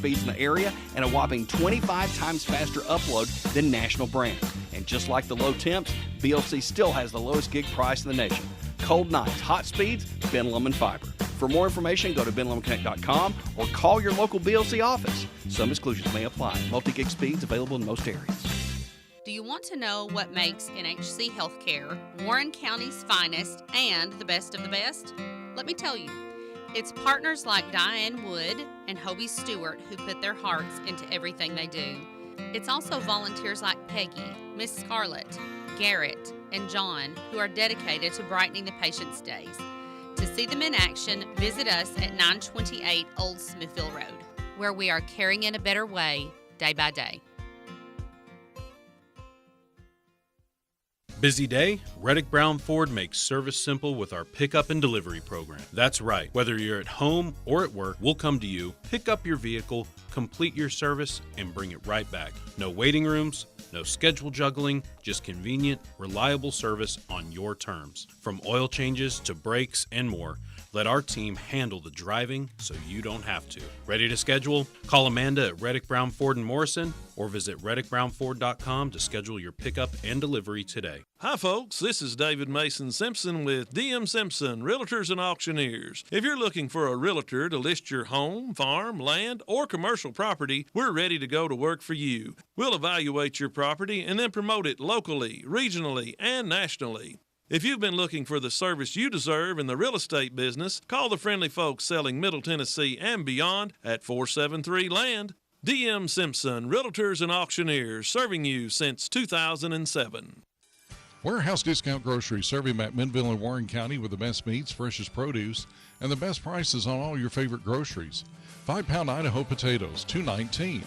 speeds in the area and a whopping 25 times faster upload than national brands. And just like the low temps, BLC still has the lowest gig price in the nation. Cold nights, hot speeds, Benlum and fiber. For more information, go to benlumconnect.com or call your local BLC office. Some exclusions may apply. Multi-gig speeds available in most areas. Do you want to know what makes NHC Healthcare Warren County's finest and the best of the best? Let me tell you. It's partners like Diane Wood and Hobie Stewart who put their hearts into everything they do. It's also volunteers like Peggy, Miss Scarlett, Garrett, and John who are dedicated to brightening the patient's days. To see them in action, visit us at 928 Old Smithville Road, where we are carrying in a better way day by day. Busy day? Reddick Brown Ford makes service simple with our pickup and delivery program. That's right. Whether you're at home or at work, we'll come to you, pick up your vehicle, complete your service, and bring it right back. No waiting rooms, no schedule juggling, just convenient, reliable service on your terms. From oil changes to brakes and more, let our team handle the driving so you don't have to. Ready to schedule? Call Amanda at Reddick Brown Ford in Morrison or visit reddickbrownford.com to schedule your pickup and delivery today. Hi folks, this is David Mason Simpson with DM Simpson, Realtors and Auctioneers. If you're looking for a realtor to list your home, farm, land, or commercial property, we're ready to go to work for you. We'll evaluate your property and then promote it locally, regionally, and nationally. If you've been looking for the service you deserve in the real estate business, call the friendly folks selling Middle Tennessee and beyond at 473-LAND. DM Simpson, Realtors and Auctioneers, serving you since 2007. Warehouse Discount Grocery, serving McMinnville and Warren County with the best meats, freshest produce, and the best prices on all your favorite groceries. 5-pound Idaho potatoes, $2.19.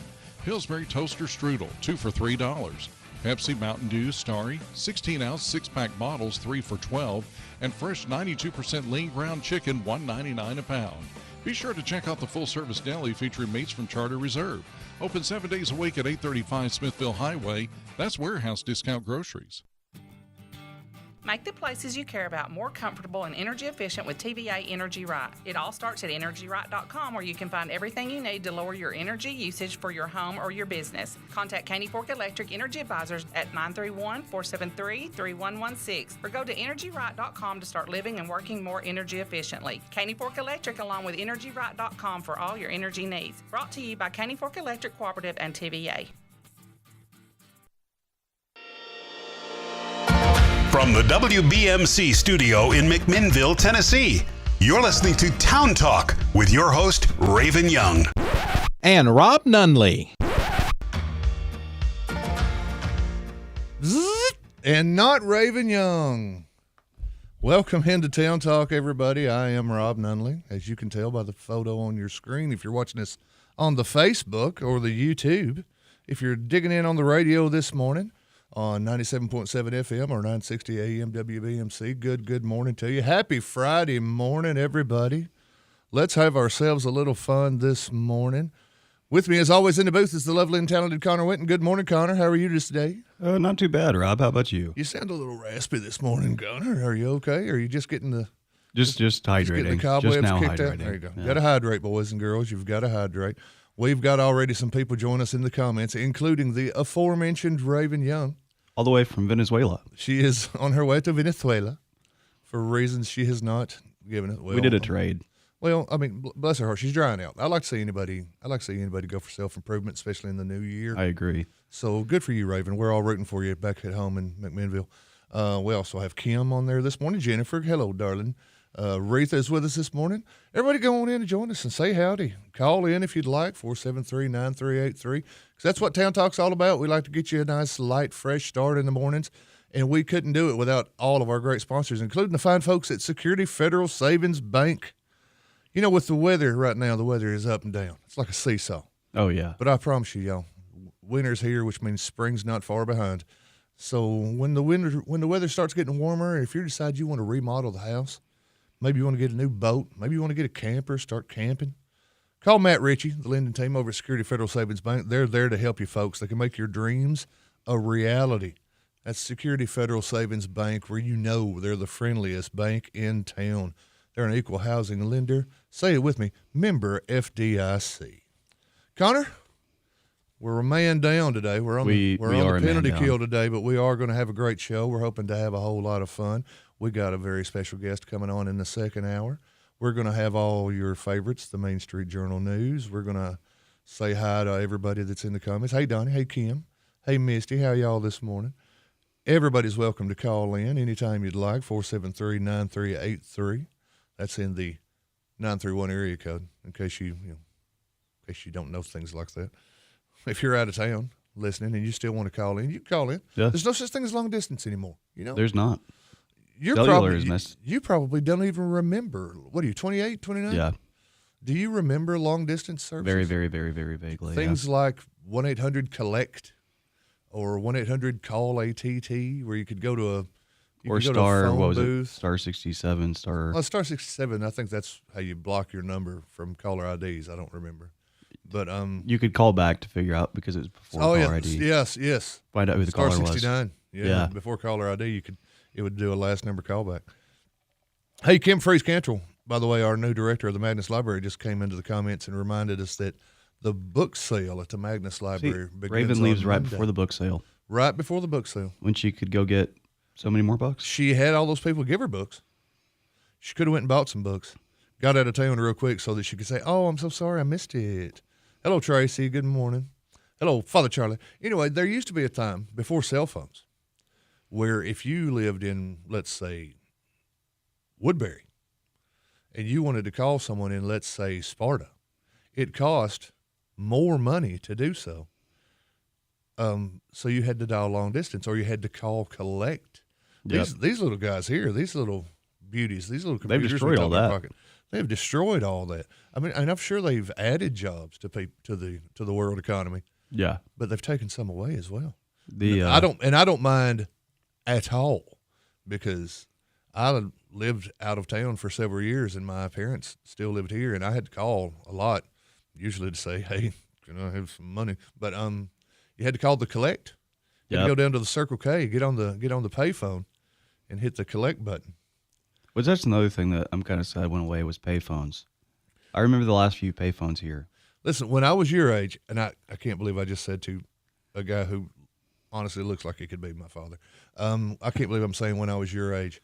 Pillsbury Toaster Strudel, 2 for $3. Pepsi Mountain Dew Starry, 16-ounce 6-pack bottles, 3 for $12, and fresh 92% lean ground chicken, $1.99 a pound. Be sure to check out the full-service deli featuring meats from Charter Reserve. Open 7 days a week at 835 Smithville Highway. That's Warehouse Discount Groceries. Make the places you care about more comfortable and energy efficient with TVA Energy Right. It all starts at EnergyRight.com, where you can find everything you need to lower your energy usage for your home or your business. Contact Caney Fork Electric Energy Advisors at 931-473-3116 or go to EnergyRight.com to start living and working more energy efficiently. Caney Fork Electric along with EnergyRight.com for all your energy needs. Brought to you by Caney Fork Electric Cooperative and TVA. From the WBMC studio in McMinnville, Tennessee, you're listening to Town Talk with your host, Raven Young. And Rob Nunley. And not Raven Young. Welcome into Town Talk, everybody. I am Rob Nunley, as you can tell by the photo on your screen. If you're watching us on the Facebook or the YouTube, if you're digging in on the radio this morning, on 97.7 FM or 960 AM WBMC. Good morning to you. Happy Friday morning, everybody. Let's have ourselves a little fun this morning. With me, as always, in the booth is the lovely and talented Connor Winton. Good morning, Connor. How are you today? Not too bad, Rob. How about you? You sound a little raspy this morning, Connor. Are you okay? Or are you just getting the... Just hydrating. Getting the cobwebs just now kicked hydrating. out? There you go. Yeah. Got to hydrate, boys and girls. You've got to hydrate. We've got already some people join us in the comments, including the aforementioned Raven Young. All the way from Venezuela. She is on her way to Venezuela for reasons she has not given it. Well, we did a trade. Well, I mean, bless her heart, she's drying out. I like to see anybody go for self-improvement, especially in the new year. I agree. So good for you, Raven. We're all rooting for you back at home in McMinnville. We also have Kim on there this morning. Jennifer, hello, darling. Retha is with us this morning. Everybody go on in and join us and say howdy. Call in if you'd like, 473-9383, because that's what Town Talk's all about. We like to get you a nice, light, fresh start in the mornings, and we couldn't do it without all of our great sponsors, including the fine folks at Security Federal Savings Bank. You know, with the weather right now, the weather is up and down. It's like a seesaw. Oh, yeah. But I promise you, y'all, winter's here, which means spring's not far behind. So when the weather starts getting warmer, if you decide you want to remodel the house, maybe you want to get a new boat. Maybe you want to get a camper, start camping. Call Matt Ritchie, the lending team over at Security Federal Savings Bank. They're there to help you, folks. They can make your dreams a reality. That's Security Federal Savings Bank, where you know they're the friendliest bank in town. They're an equal housing lender. Say it with me, member FDIC. Connor, we're a man down today. We're on the penalty kill today, but we are going to have a great show. We're hoping to have a whole lot of fun. We got a very special guest coming on in the second hour. We're going to have all your favorites, the Main Street Journal News. We're going to say hi to everybody that's in the comments. Hey, Donnie. Hey, Kim. Hey, Misty. How y'all this morning? Everybody's welcome to call in anytime you'd like, 473-9383. That's in the 931 area code, in case you don't know things like that. If you're out of town listening and you still want to call in, you can call in. Yeah. There's no such thing as long distance anymore. There's not. You probably don't even remember. What are you, 28, 29? Yeah. Do you remember long distance services? Very, very, very, very vaguely. Things like 1-800-COLLECT or 1-800-CALL-ATT, where you could go to a phone booth. Star 67, Star. Well, Star 67. I think that's how you block your number from caller IDs. I don't remember, but you could call back to figure out because it was before caller ID. Yes. Find out who the caller was. Star 69. Yeah. Before caller ID, it would do a last number callback. Hey, Kim Freeze-Cantrell, by the way, our new director of the Magnus Library, just came into the comments and reminded us that the book sale at the Magnus Library begins Raven leaves on right Monday. before the book sale. Right before the book sale. When she could go get so many more books. She had all those people give her books. She could have went and bought some books. Got out of town real quick so that she could say, "Oh, I'm so sorry, I missed it." Hello, Tracy. Good morning. Hello, Father Charlie. Anyway, there used to be a time before cell phones where if you lived in, let's say, Woodbury, and you wanted to call someone in, let's say, Sparta, it cost more money to do so. So you had to dial long distance, or you had to call collect. These little guys here, these little beauties, these little computers, they've destroyed all that. They've destroyed all that. I mean, and I'm sure they've added jobs to the world economy. Yeah, but they've taken some away as well. I don't mind at all, because I lived out of town for several years, and my parents still lived here, and I had to call a lot, usually to say, "Hey, can I have some money?" But you had to call the collect. You had to go down to the Circle K, get on the payphone, and hit the collect button. Well, that's another thing that I'm kind of sad went away was payphones. I remember the last few payphones here. Listen, when I was your age, and I can't believe I just said to a guy who honestly looks like he could be my father. I can't believe I'm saying when I was your age.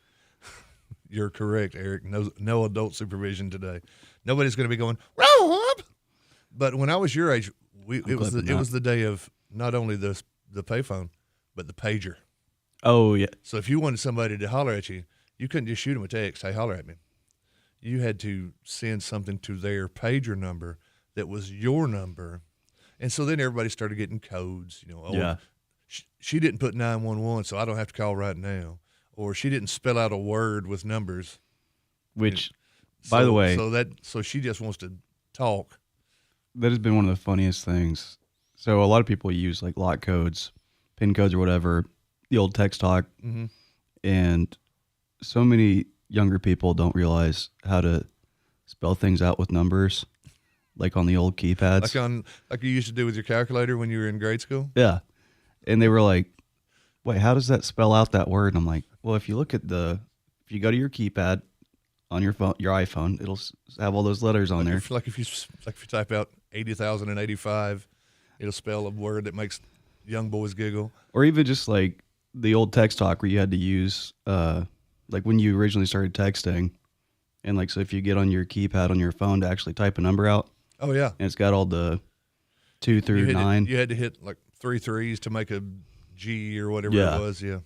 You're correct, Eric. No adult supervision today. Nobody's going to be going, "Rob!" But when I was your age, it was the day of not only the payphone, but the pager. Oh, yeah. So if you wanted somebody to holler at you, you couldn't just shoot them a text, "Hey, holler at me." You had to send something to their pager number that was your number. And so then everybody started getting codes, she didn't put 911, so I don't have to call right now. Or she didn't spell out a word with numbers. Which, by the way, so she just wants to talk. That has been one of the funniest things. So a lot of people use like lock codes, PIN codes or whatever, the old text talk. Mm-hmm. And so many younger people don't realize how to spell things out with numbers, like on the old keypads. Like you used to do with your calculator when you were in grade school? Yeah. And they were like, "Wait, how does that spell out that word?" And I'm like, well, if you go to your keypad on your phone, your iPhone, it'll have all those letters on there. If you type out 80,085, it'll spell a word that makes young boys giggle. Or even just like the old text talk where you had to use, like when you originally started texting, and like, so if you get on your keypad on your phone to actually type a number out. Oh, yeah. And it's got all the 2 through 9. You had to hit like 3 3s to make a G or whatever it was. Yeah.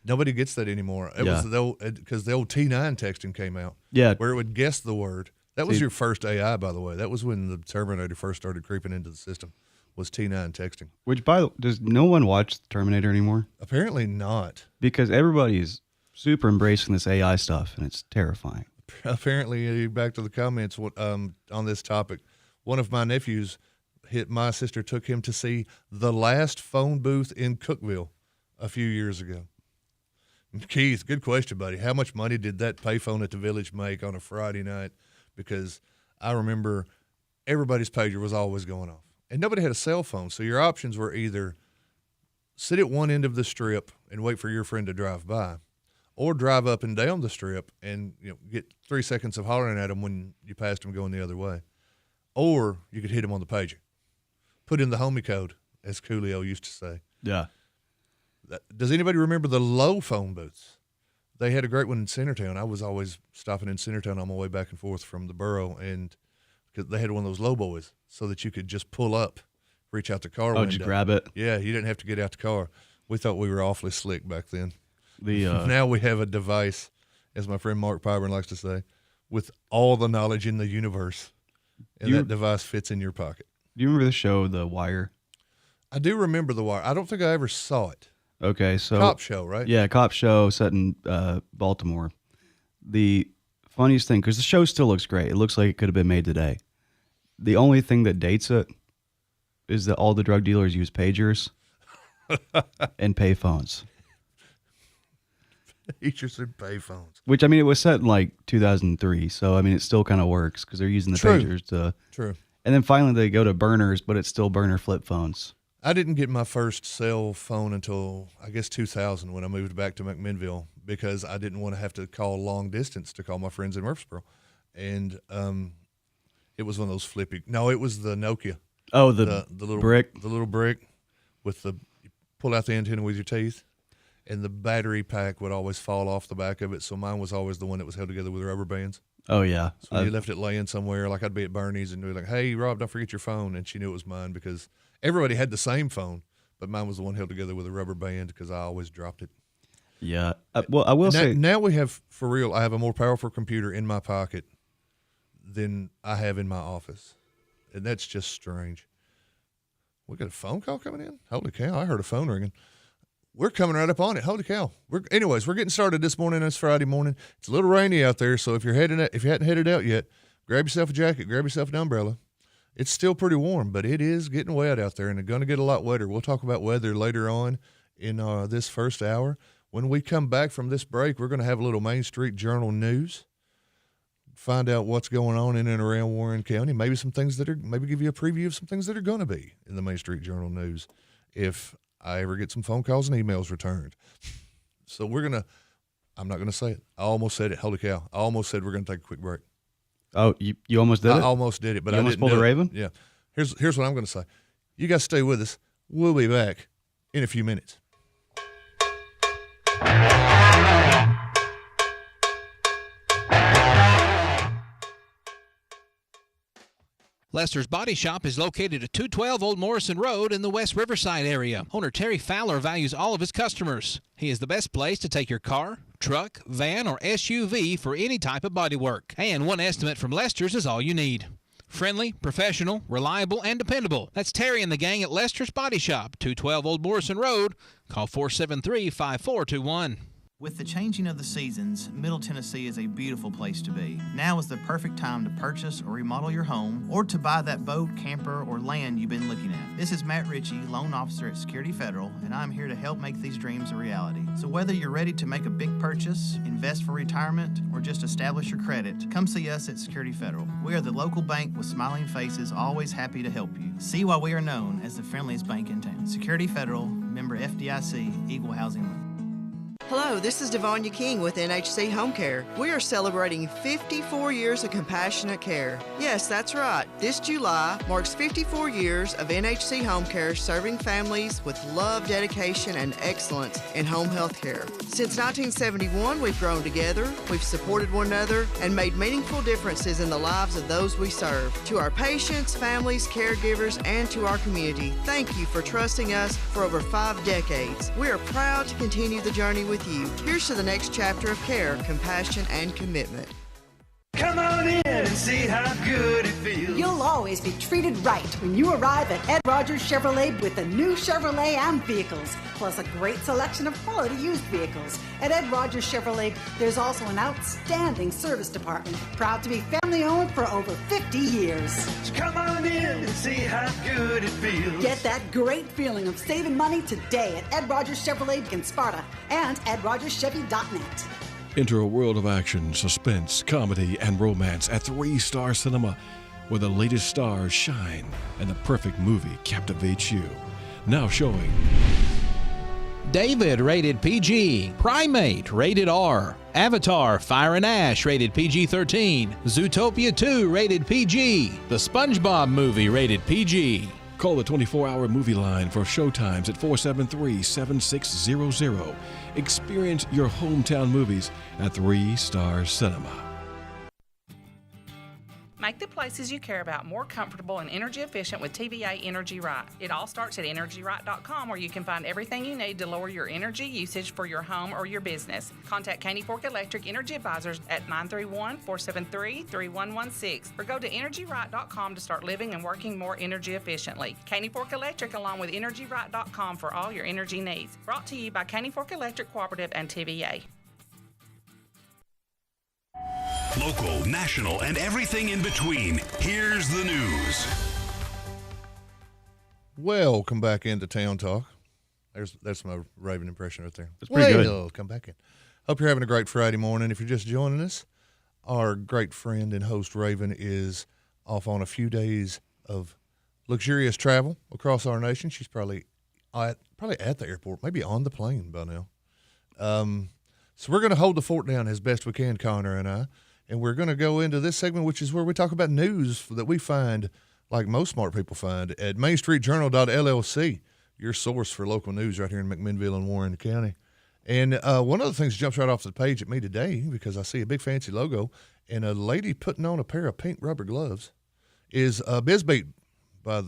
Nobody gets that anymore. It was because the old T9 texting came out. Yeah. Where it would guess the word. That was your first AI, by the way. That was when the Terminator first started creeping into the system, was T9 texting. Which, by the way, does no one watch the Terminator anymore? Apparently not. Because everybody's super embracing this AI stuff, and it's terrifying. Apparently, back to the comments on this topic, one of my nephews, my sister took him to see the last phone booth in Cookeville a few years ago. Keith, good question, buddy. How much money did that payphone at the Village make on a Friday night? Because I remember everybody's pager was always going off. And nobody had a cell phone, so your options were either sit at one end of the strip and wait for your friend to drive by, or drive up and down the strip and get 3 seconds of hollering at them when you passed them going the other way. Or you could hit them on the pager. put in the homie code, as Coolio used to say. Yeah. Does anybody remember the low phone booths? They had a great one in Centertown. I was always stopping in Centertown on my way back and forth from the borough, and because they had one of those low boys so that you could just pull up, reach out the car window. Oh, did you grab it? Yeah, you didn't have to get out the car. We thought we were awfully slick back then. The Now we have a device, as my friend Mark Pyburn likes to say, with all the knowledge in the universe, and that device fits in your pocket. Do you remember the show The Wire? I do remember The Wire. I don't think I ever saw it. Okay, so Cop show, right? Yeah, cop show set in Baltimore. The funniest thing, because the show still looks great. It looks like it could have been made today. The only thing that dates it is that all the drug dealers use pagers and pay phones. Pagers and pay phones. Which, I mean, it was set in like 2003, so I mean, it still kind of works because they're using the pagers to. True. And then finally they go to burners, but it's still burner flip phones. I didn't get my first cell phone until, I guess, 2000 when I moved back to McMinnville because I didn't want to have to call long distance to call my friends in Murfreesboro. And it was one of those flippy. No, it was the Nokia. Oh, the little brick. The little brick with the pull out the antenna with your teeth. And the battery pack would always fall off the back of it. So mine was always the one that was held together with rubber bands. Oh, yeah. So you left it laying somewhere. Like I'd be at Bernie's and be like, hey, Rob, don't forget your phone. And she knew it was mine because everybody had the same phone, but mine was the one held together with a rubber band because I always dropped it. Yeah. Well, I will say. Now we have, for real, I have a more powerful computer in my pocket than I have in my office. And that's just strange. We got a phone call coming in? Holy cow, I heard a phone ringing. We're coming right up on it. Holy cow. Anyways, we're getting started this morning. It's Friday morning. It's a little rainy out there, so if you hadn't headed out yet, grab yourself a jacket, grab yourself an umbrella. It's still pretty warm, but it is getting wet out there, and it's going to get a lot wetter. We'll talk about weather later on in this first hour. When we come back from this break, we're going to have a little Main Street Journal news, find out what's going on in and around Warren County, maybe give you a preview of some things that are going to be in the Main Street Journal news if I ever get some phone calls and emails returned. So I'm not going to say it. I almost said it. Holy cow. I almost said we're going to take a quick break. Oh, you almost did it? I almost did it, but I didn't pulled a Raven? Yeah. Here's what I'm going to say. You guys stay with us. We'll be back in a few minutes. Lester's Body Shop is located at 212 Old Morrison Road in the West Riverside area. Owner Terry Fowler values all of his customers. He is the best place to take your car, truck, van, or SUV for any type of body work. And one estimate from Lester's is all you need. Friendly, professional, reliable, and dependable. That's Terry and the gang at Lester's Body Shop, 212 Old Morrison Road. Call 473-5421. With the changing of the seasons, Middle Tennessee is a beautiful place to be. Now is the perfect time to purchase or remodel your home or to buy that boat, camper, or land you've been looking at. This is Matt Ritchie, loan officer at Security Federal, and I'm here to help make these dreams a reality. So whether you're ready to make a big purchase, invest for retirement, or just establish your credit, come see us at Security Federal. We are the local bank with smiling faces, always happy to help you. See why we are known as the friendliest bank in town. Security Federal, member FDIC, equal housing lender. Hello, this is Devonia King with NHC Home Care. We are celebrating 54 years of compassionate care. Yes, that's right. This July marks 54 years of NHC Home Care serving families with love, dedication, and excellence in home health care. Since 1971, we've grown together, we've supported one another, and made meaningful differences in the lives of those we serve. To our patients, families, caregivers, and to our community, thank you for trusting us for over 5 decades. We are proud to continue the journey with you. Here's to the next chapter of care, compassion, and commitment. Come on in and see how good it feels. You'll always be treated right when you arrive at Ed Rogers Chevrolet with the new Chevrolet Am vehicles, plus a great selection of quality used vehicles. At Ed Rogers Chevrolet, there's also an outstanding service department, proud to be family-owned for over 50 years. So come on in and see how good it feels. Get that great feeling of saving money today at Ed Rogers Chevrolet in Sparta and EdRogersChevy.net. Enter a world of action, suspense, comedy, and romance at 3-Star Cinema, where the latest stars shine and the perfect movie captivates you. Now showing David, rated PG. Primate, rated R. Avatar, Fire and Ash, rated PG-13. Zootopia 2, rated PG. The SpongeBob Movie, rated PG. Call the 24-hour movie line for showtimes at 473-7600. Experience your hometown movies at 3 Star Cinema. Make the places you care about more comfortable and energy efficient with TVA Energy Right. It all starts at EnergyRight.com, where you can find everything you need to lower your energy usage for your home or your business. Contact Caney Fork Electric Energy Advisors at 931-473-3116 or go to EnergyRight.com to start living and working more energy efficiently. Caney Fork Electric along with EnergyRight.com for all your energy needs. Brought to you by Caney Fork Electric Cooperative and TVA. Local, national, and everything in between. Here's the news. Welcome back into Town Talk. That's my Raven impression right there. That's pretty good. Come back in. Hope you're having a great Friday morning. If you're just joining us, our great friend and host Raven is off on a few days of luxurious travel across our nation. She's probably at the airport, maybe on the plane by now. So we're going to hold the fort down as best we can, Connor and I. And we're going to go into this segment, which is where we talk about news that we find, like most smart people find, at mainstreetjournal.llc, your source for local news right here in McMinnville and Warren County. And one of the things that jumps right off the page at me today, because I see a big fancy logo and a lady putting on a pair of pink rubber gloves, is BizBeat by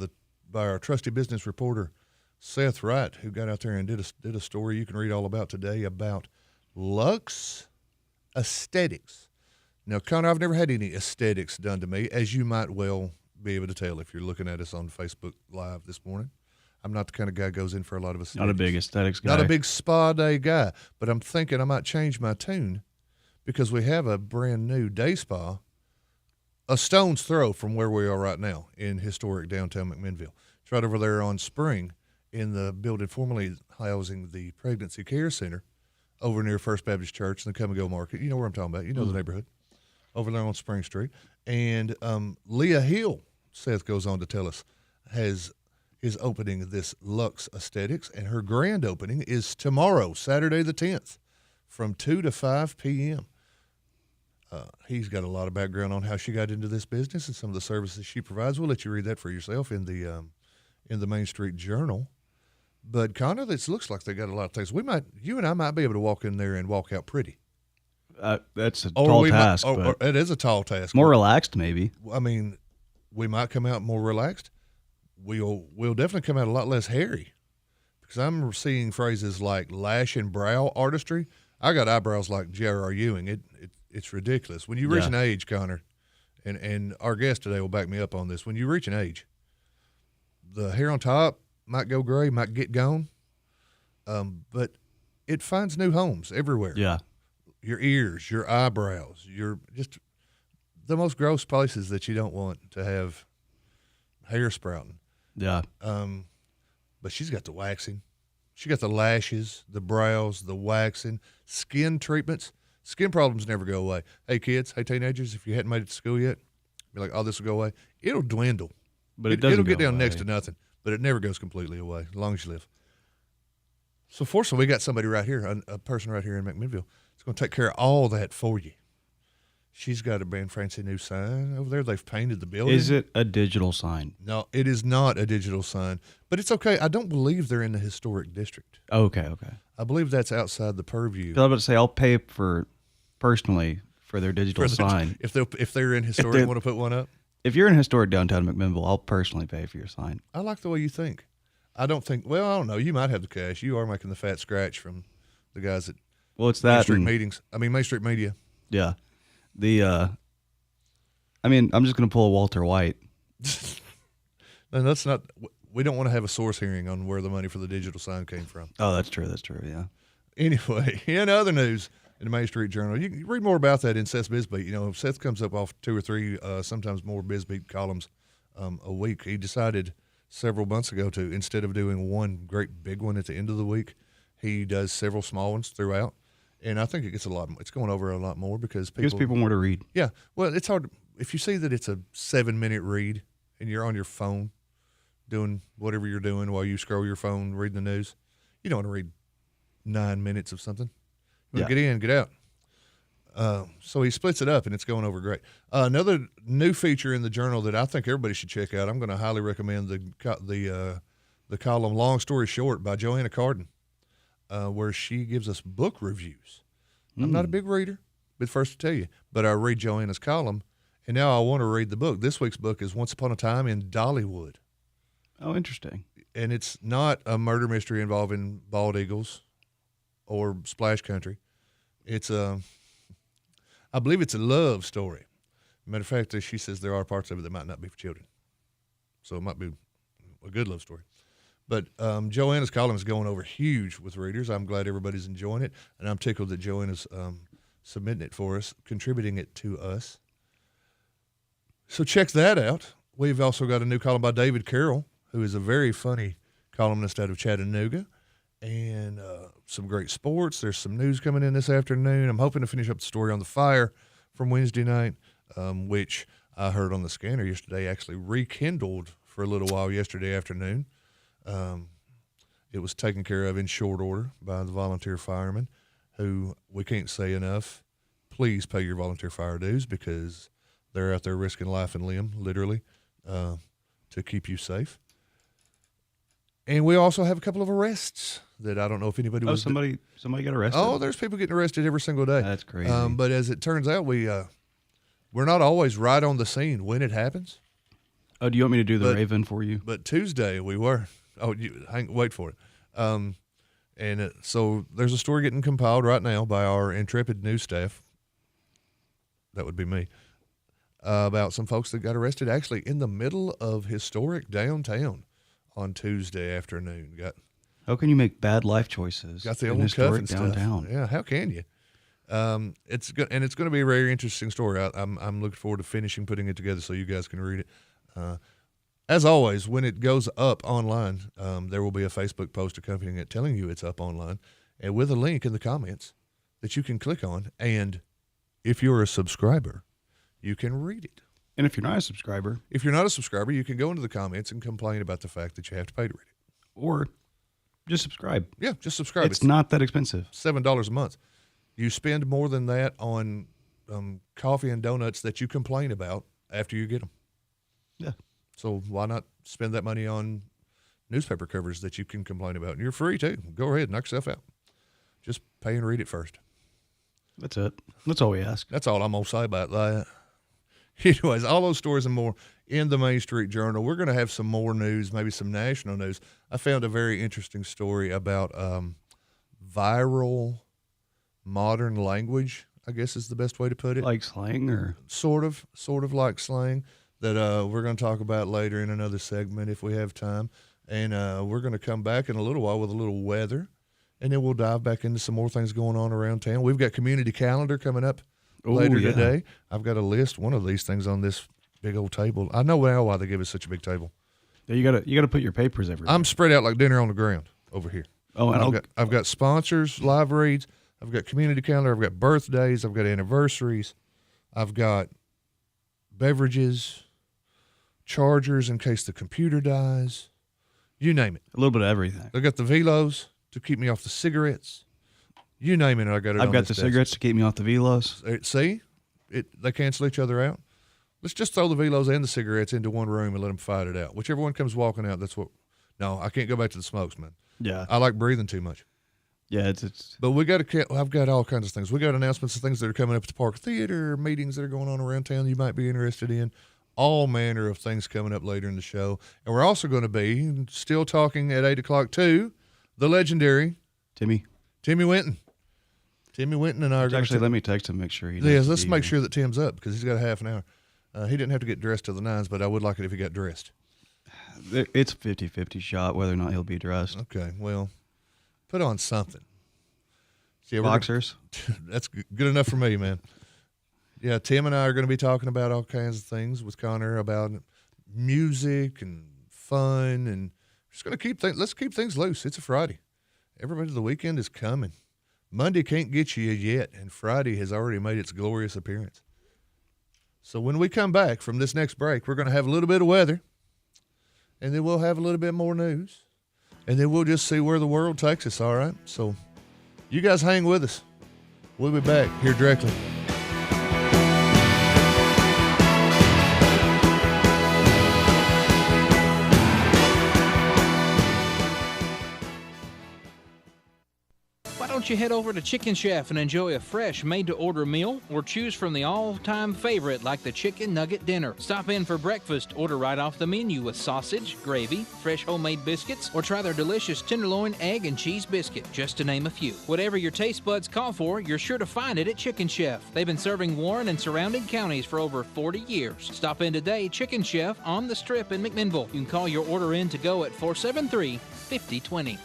our trusty business reporter, Seth Wright, who got out there and did a story you can read all about today about Luxe Aesthetics. Now, Connor, I've never had any aesthetics done to me, as you might well be able to tell if you're looking at us on Facebook Live this morning. I'm not the kind of guy who goes in for a lot of aesthetics. Not a big aesthetics guy. Not a big spa day guy. But I'm thinking I might change my tune because we have a brand new day spa a stone's throw from where we are right now in historic downtown McMinnville. It's right over there on Spring in the building formerly housing the Pregnancy Care Center over near First Baptist Church and the Come and Go Market. You know where I'm talking about. You know the neighborhood. Over there on Spring Street. And Leah Hill, Seth goes on to tell us, is opening this Luxe Aesthetics, and her grand opening is tomorrow, Saturday the 10th, from 2 to 5 p.m. He's got a lot of background on how she got into this business and some of the services she provides. We'll let you read that for yourself in the Main Street Journal. But Connor, this looks like they got a lot of things. You and I might be able to walk in there and walk out pretty. That's a tall task. But it is a tall task. More relaxed, maybe. I mean, we might come out more relaxed. We'll definitely come out a lot less hairy, because I'm seeing phrases like lash and brow artistry. I got eyebrows like J.R.R. Ewing. It's ridiculous. When you reach an age, Connor, and our guest today will back me up on this. When you reach an age, the hair on top might go gray, might get gone, but it finds new homes everywhere. Yeah. Your ears, your eyebrows, your just the most gross places that you don't want to have hair sprouting. Yeah. But she's got the waxing. She got the lashes, the brows, the waxing, skin treatments. Skin problems never go away. Hey, kids, hey, teenagers, if you hadn't made it to school yet, be like, oh, this will go away. It'll dwindle. But it'll get down away. next to nothing, but it never goes completely away as long as you live. So fortunately, we got somebody right here, a person right here in McMinnville. It's going to take care of all that for you. She's got a brand fancy new sign over there. They've painted the building. Is it a digital sign? No, it is not a digital sign, but it's okay. I don't believe they're in the historic district. Okay. I believe that's outside the purview. I was about to say, I'll pay personally for their digital sign. If they're in historic and want to put one up? If you're in historic downtown McMinnville, I'll personally pay for your sign. I like the way you think. I don't know. You might have the cash. You are making the fat scratch from the guys at it's that Main Street Media. Yeah. I'm just going to pull a Walter White. And that's not, we don't want to have a source hearing on where the money for the digital sign came from. Oh, that's true, yeah. Anyway, in other news in the Main Street Journal, you can read more about that in Seth's BizBeat. You know, Seth comes up off 2 or 3, sometimes more BizBeat columns a week. He decided several months ago to, instead of doing one great big one at the end of the week, he does several small ones throughout. And I think it gets it's going over a lot more because gives people more to read. Yeah. Well, it's hard. If you see that it's a 7-minute read and you're on your phone doing whatever you're doing while you scroll your phone, reading the news, you don't want to read 9 minutes of something. You want to get in, get out. So he splits it up, and it's going over great. Another new feature in the journal that I think everybody should check out. I'm going to highly recommend the column "Long Story Short" by Joanna Carden, where she gives us book reviews. I'm not a big reader, but first to tell you, but I read Joanna's column, and now I want to read the book. This week's book is "Once Upon a Time in Dollywood." Oh, interesting. And it's not a murder mystery involving bald eagles or Splash Country. It's I believe it's a love story. Matter of fact, she says there are parts of it that might not be for children. So it might be a good love story. But Joanna's column is going over huge with readers. I'm glad everybody's enjoying it, and I'm tickled that Joanna's submitting it for us, contributing it to us. So check that out. We've also got a new column by David Carroll, who is a very funny columnist out of Chattanooga, and some great sports. There's some news coming in this afternoon. I'm hoping to finish up the story on the fire from Wednesday night, which I heard on the scanner yesterday actually rekindled for a little while yesterday afternoon. It was taken care of in short order by the volunteer firemen, who we can't say enough. Please pay your volunteer fire dues, because they're out there risking life and limb, literally, to keep you safe. And we also have a couple of arrests that I don't know if anybody was. Somebody got arrested. Oh, there's people getting arrested every single day. That's crazy. But as it turns out, we're not always right on the scene when it happens. Oh, do you want me to do the Raven for you? But Tuesday we were. Oh, wait for it. So there's a story getting compiled right now by our intrepid news staff. That would be me. About some folks that got arrested actually in the middle of historic downtown on Tuesday afternoon. How can you make bad life choices? Got the in old historic cuff downtown. Stuff. Yeah, how can you? It's going to be a very interesting story. I'm looking forward to finishing putting it together so you guys can read it. As always, when it goes up online, there will be a Facebook post accompanying it telling you it's up online, and with a link in the comments that you can click on. And if you're a subscriber, you can read it. And if you're not a subscriber, you can go into the comments and complain about the fact that you have to pay to read it. Or just subscribe. Yeah, just subscribe. It's not that expensive. $7 a month. You spend more than that on coffee and donuts that you complain about after you get them. Yeah. So why not spend that money on newspaper covers that you can complain about? And you're free, too. Go ahead, knock yourself out. Just pay and read it first. That's it. That's all we ask. That's all I'm going to say about that. Anyways, all those stories and more in the Main Street Journal. We're going to have some more news, maybe some national news. I found a very interesting story about viral modern language, I guess is the best way to put it. Like slang, or? Sort of like slang that we're going to talk about later in another segment if we have time. And we're going to come back in a little while with a little weather, and then we'll dive back into some more things going on around town. We've got community calendar coming up later today. I've got a list, one of these things on this big old table. I know now why they give us such a big table. Yeah, you gotta put your papers everywhere. I'm spread out like dinner on the ground over here. Oh, and I've got sponsors, live reads. I've got community calendar. I've got birthdays. I've got anniversaries. I've got beverages, chargers in case the computer dies. You name it. A little bit of everything. I've got the velos to keep me off the cigarettes. You name it, I got it. I've got the cigarettes to keep me off the velos. See, they cancel each other out. Let's just throw the velos and the cigarettes into one room and let them fight it out. Whichever one comes walking out, that's what. No, I can't go back to the smokes, man. Yeah, I like breathing too much. Yeah, it's. But I've got all kinds of things. We got announcements of things that are coming up at the Park Theater, meetings that are going on around town you might be interested in. All manner of things coming up later in the show, and we're also going to be still talking at 8:00 to the legendary Timmy Winton. Timmy Winton and I are going to let me text him, make sure he. Yeah, let's make sure that Tim's up because he's got a half an hour. He didn't have to get dressed to the nines, but I would like it if he got dressed. It's a 50-50 shot whether or not he'll be dressed. Okay, well, put on something. See, boxers. That's good enough for me, man. Yeah, Tim and I are going to be talking about all kinds of things with Connor about music and fun, and just going to let's keep things loose. It's a Friday. Everybody, the weekend is coming. Monday can't get you yet, and Friday has already made its glorious appearance. So when we come back from this next break, we're going to have a little bit of weather, and then we'll have a little bit more news, and then we'll just see where the world takes us, all right? So you guys hang with us. We'll be back here directly. don't you head over to Chicken Chef and enjoy a fresh made-to-order meal, or choose from the all-time favorite like the Chicken Nugget Dinner. Stop in for breakfast, order right off the menu with sausage, gravy, fresh homemade biscuits, or try their delicious tenderloin, egg, and cheese biscuit, just to name a few. Whatever your taste buds call for, you're sure to find it at Chicken Chef. They've been serving Warren and surrounding counties for over 40 years. Stop in today, Chicken Chef on the Strip in McMinnville. You can call your order in to go at 473-5020.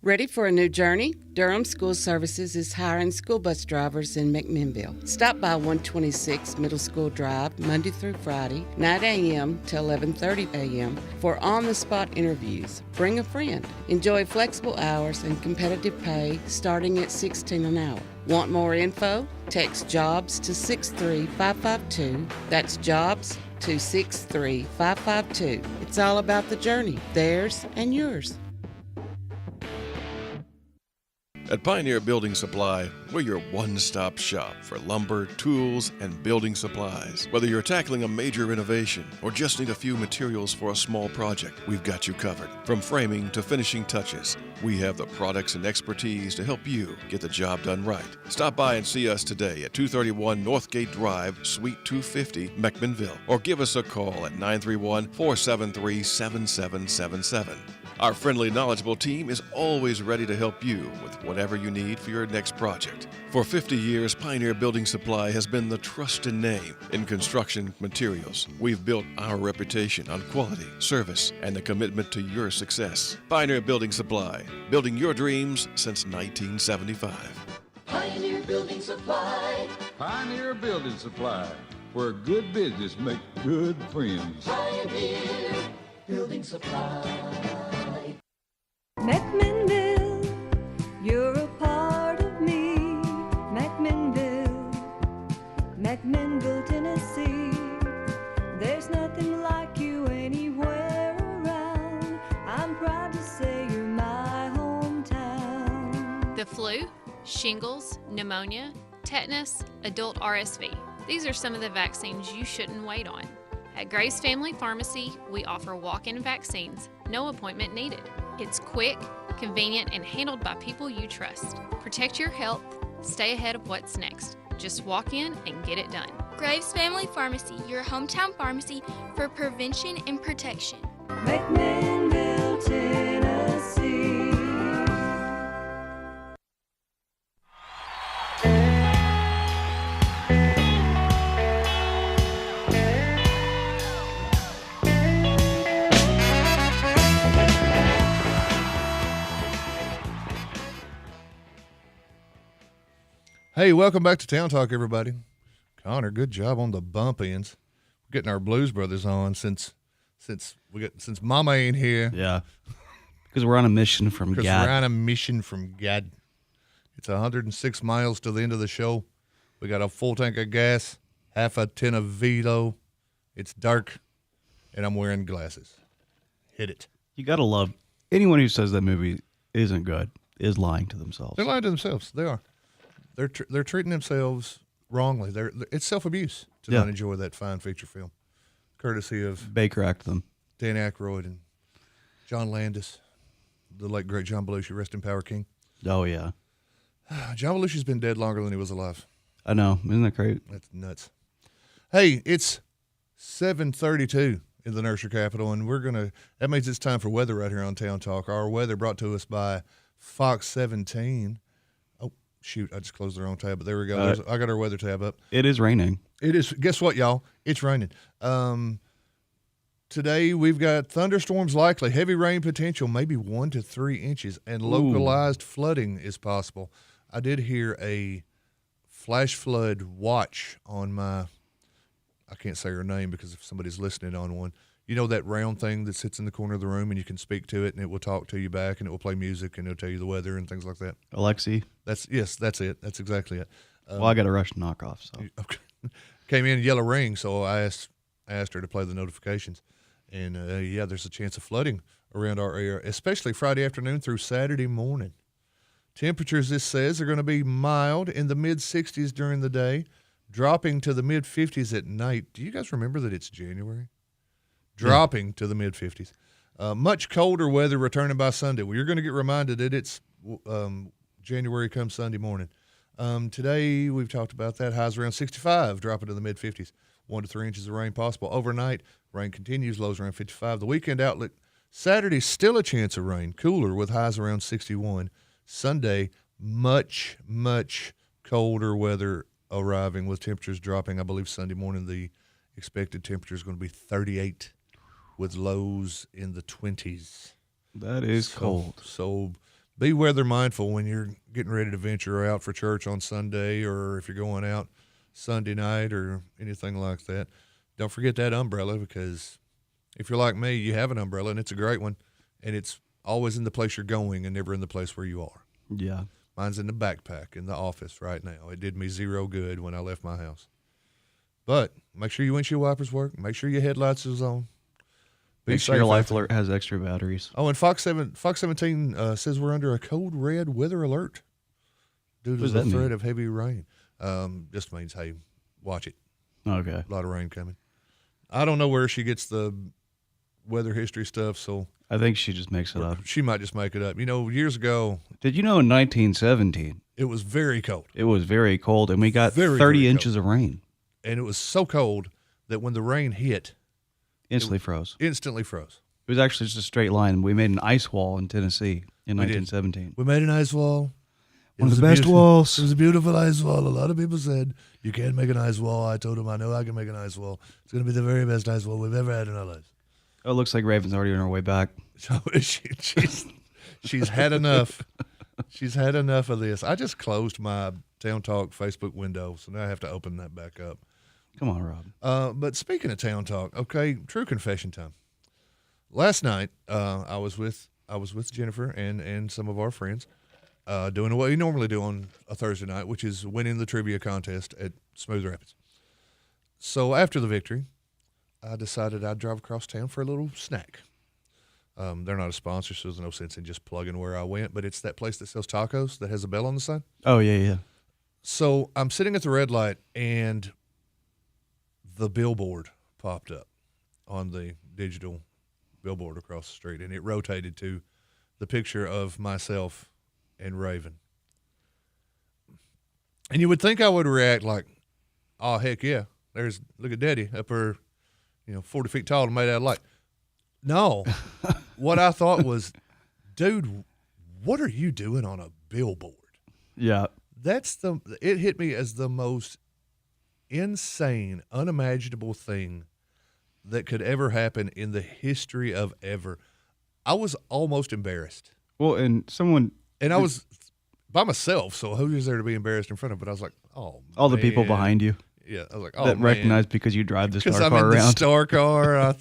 Ready for a new journey? Durham School Services is hiring school bus drivers in McMinnville. Stop by 126 Middle School Drive Monday through Friday, 9 a.m. to 11:30 a.m. for on-the-spot interviews. Bring a friend. Enjoy flexible hours and competitive pay starting at $16 an hour. Want more info? Text JOBS to 63552. That's JOBS to 63552. It's all about the journey, theirs and yours. At Pioneer Building Supply, we're your one-stop shop for lumber, tools, and building supplies. Whether you're tackling a major renovation or just need a few materials for a small project, we've got you covered. From framing to finishing touches, we have the products and expertise to help you get the job done right. Stop by and see us today at 231 Northgate Drive, Suite 250, McMinnville, or give us a call at 931-473-7777. Our friendly, knowledgeable team is always ready to help you with whatever you need for your next project. For 50 years, Pioneer Building Supply has been the trusted name in construction materials. We've built our reputation on quality, service, and the commitment to your success. Pioneer Building Supply, building your dreams since 1975. Pioneer Building Supply. Pioneer Building Supply, where good business makes good friends. Pioneer Building Supply. McMinnville, you're a part of me. McMinnville, McMinnville, Tennessee. There's nothing like you anywhere around. I'm proud to say you're my hometown. The flu, shingles, pneumonia, tetanus, adult RSV. These are some of the vaccines you shouldn't wait on. At Grace Family Pharmacy, we offer walk-in vaccines, no appointment needed. It's quick, convenient, and handled by people you trust. Protect your health, stay ahead of what's next. Just walk in and get it done. Graves Family Pharmacy, your hometown pharmacy for prevention and protection. McMinnville, Tennessee. Hey, welcome back to Town Talk, everybody. Connor, good job on the bump ins. We're getting our Blues Brothers on since Mama ain't here. Yeah, because we're on a mission from God. Because we're on a mission from God. It's 106 miles to the end of the show. We got a full tank of gas, half a tin of Vito. It's dark, and I'm wearing glasses. Hit it. You gotta love anyone who says that movie isn't good is lying to themselves. They're lying to themselves. They are. They're treating themselves wrongly. It's self-abuse to not enjoy that fine feature film, courtesy of Baker acted them. Dan Aykroyd and John Landis, the late great John Belushi, rest in power, King. Oh yeah, John Belushi's been dead longer than he was alive. I know, isn't that great? That's nuts. Hey, it's 7:32 in the nursery capital, and that means it's time for weather right here on Town Talk. Our weather brought to us by Fox 17. Shoot, I just closed the wrong tab, but there we go. I got our weather tab up. It is raining. It is. Guess what, y'all? It's raining. Today we've got thunderstorms likely, heavy rain potential, maybe 1 to 3 inches, and localized flooding is possible. I did hear a flash flood watch on my, I can't say her name because if somebody's listening on one, you know that round thing that sits in the corner of the room and you can speak to it and it will talk to you back and it will play music and it'll tell you the weather and things like that. Alexi? That's it. That's exactly it. Well, I got a rush knockoff. So okay. Came in yellow ring, so I asked her to play the notifications. And, there's a chance of flooding around our area, especially Friday afternoon through Saturday morning. Temperatures, this says, are going to be mild in the mid-60s during the day, dropping to the mid-50s at night. Do you guys remember that it's January? Dropping to the mid-50s. Much colder weather returning by Sunday. Well, you're going to get reminded that it's January comes Sunday morning. Today, we've talked about that. Highs around 65, dropping to the mid-50s. 1 to 3 inches of rain possible. Overnight, rain continues, lows around 55. The weekend outlook, Saturday, still a chance of rain, cooler with highs around 61. Sunday, much, much colder weather arriving with temperatures dropping. I believe Sunday morning the expected temperature is going to be 38 with lows in the 20s. That is cold. So be weather mindful when you're getting ready to venture out for church on Sunday, or if you're going out Sunday night or anything like that. Don't forget that umbrella, because if you're like me, you have an umbrella, and it's a great one, and it's always in the place you're going and never in the place where you are. Yeah. Mine's in the backpack in the office right now. It did me zero good when I left my house. But make sure your windshield wipers work. Make sure your headlights is on. Make sure your life alert has extra batteries. Oh, and Fox 17 says we're under a code red weather alert due to the threat of heavy rain. Just means, hey, watch it. Okay. A lot of rain coming. I don't know where she gets the weather history stuff, so I think she just makes it up. She might just make it up. You know, years ago. Did you know in 1917? It was very cold. It was very cold, and we got 30 inches of rain. And it was so cold that when the rain hit, Instantly froze. Instantly froze. It was actually just a straight line. We made an ice wall in Tennessee in 1917. We made an ice wall. One of the best walls. It was a beautiful ice wall. A lot of people said, you can't make an ice wall. I told them, I know I can make an ice wall. It's going to be the very best ice wall we've ever had in our lives. Oh, it looks like Raven's already on her way back. So she's had enough. She's had enough of this. I just closed my Town Talk Facebook window, so now I have to open that back up. Come on, Rob. But speaking of Town Talk, okay, true confession time. Last night, I was with Jennifer and some of our friends doing what we normally do on a Thursday night, which is winning the trivia contest at Smooth Rapids. So after the victory, I decided I'd drive across town for a little snack. They're not a sponsor, so there's no sense in just plugging where I went, but it's that place that sells tacos that has a bell on the side. Oh, yeah. So I'm sitting at the red light, and the billboard popped up on the digital billboard across the street, and it rotated to the picture of myself and Raven. And you would think I would react like, oh, heck yeah, look at Daddy up there, 40 feet tall and made out of light. No. What I thought was, dude, what are you doing on a billboard? Yeah. It hit me as the most insane, unimaginable thing that could ever happen in the history of ever. I was almost embarrassed. Well, and I was by myself, so who is there to be embarrassed in front of? But I was like, oh, all the people behind you. Yeah, I was like, oh, that man. recognized because you drive the star car I'm in around. the star car. I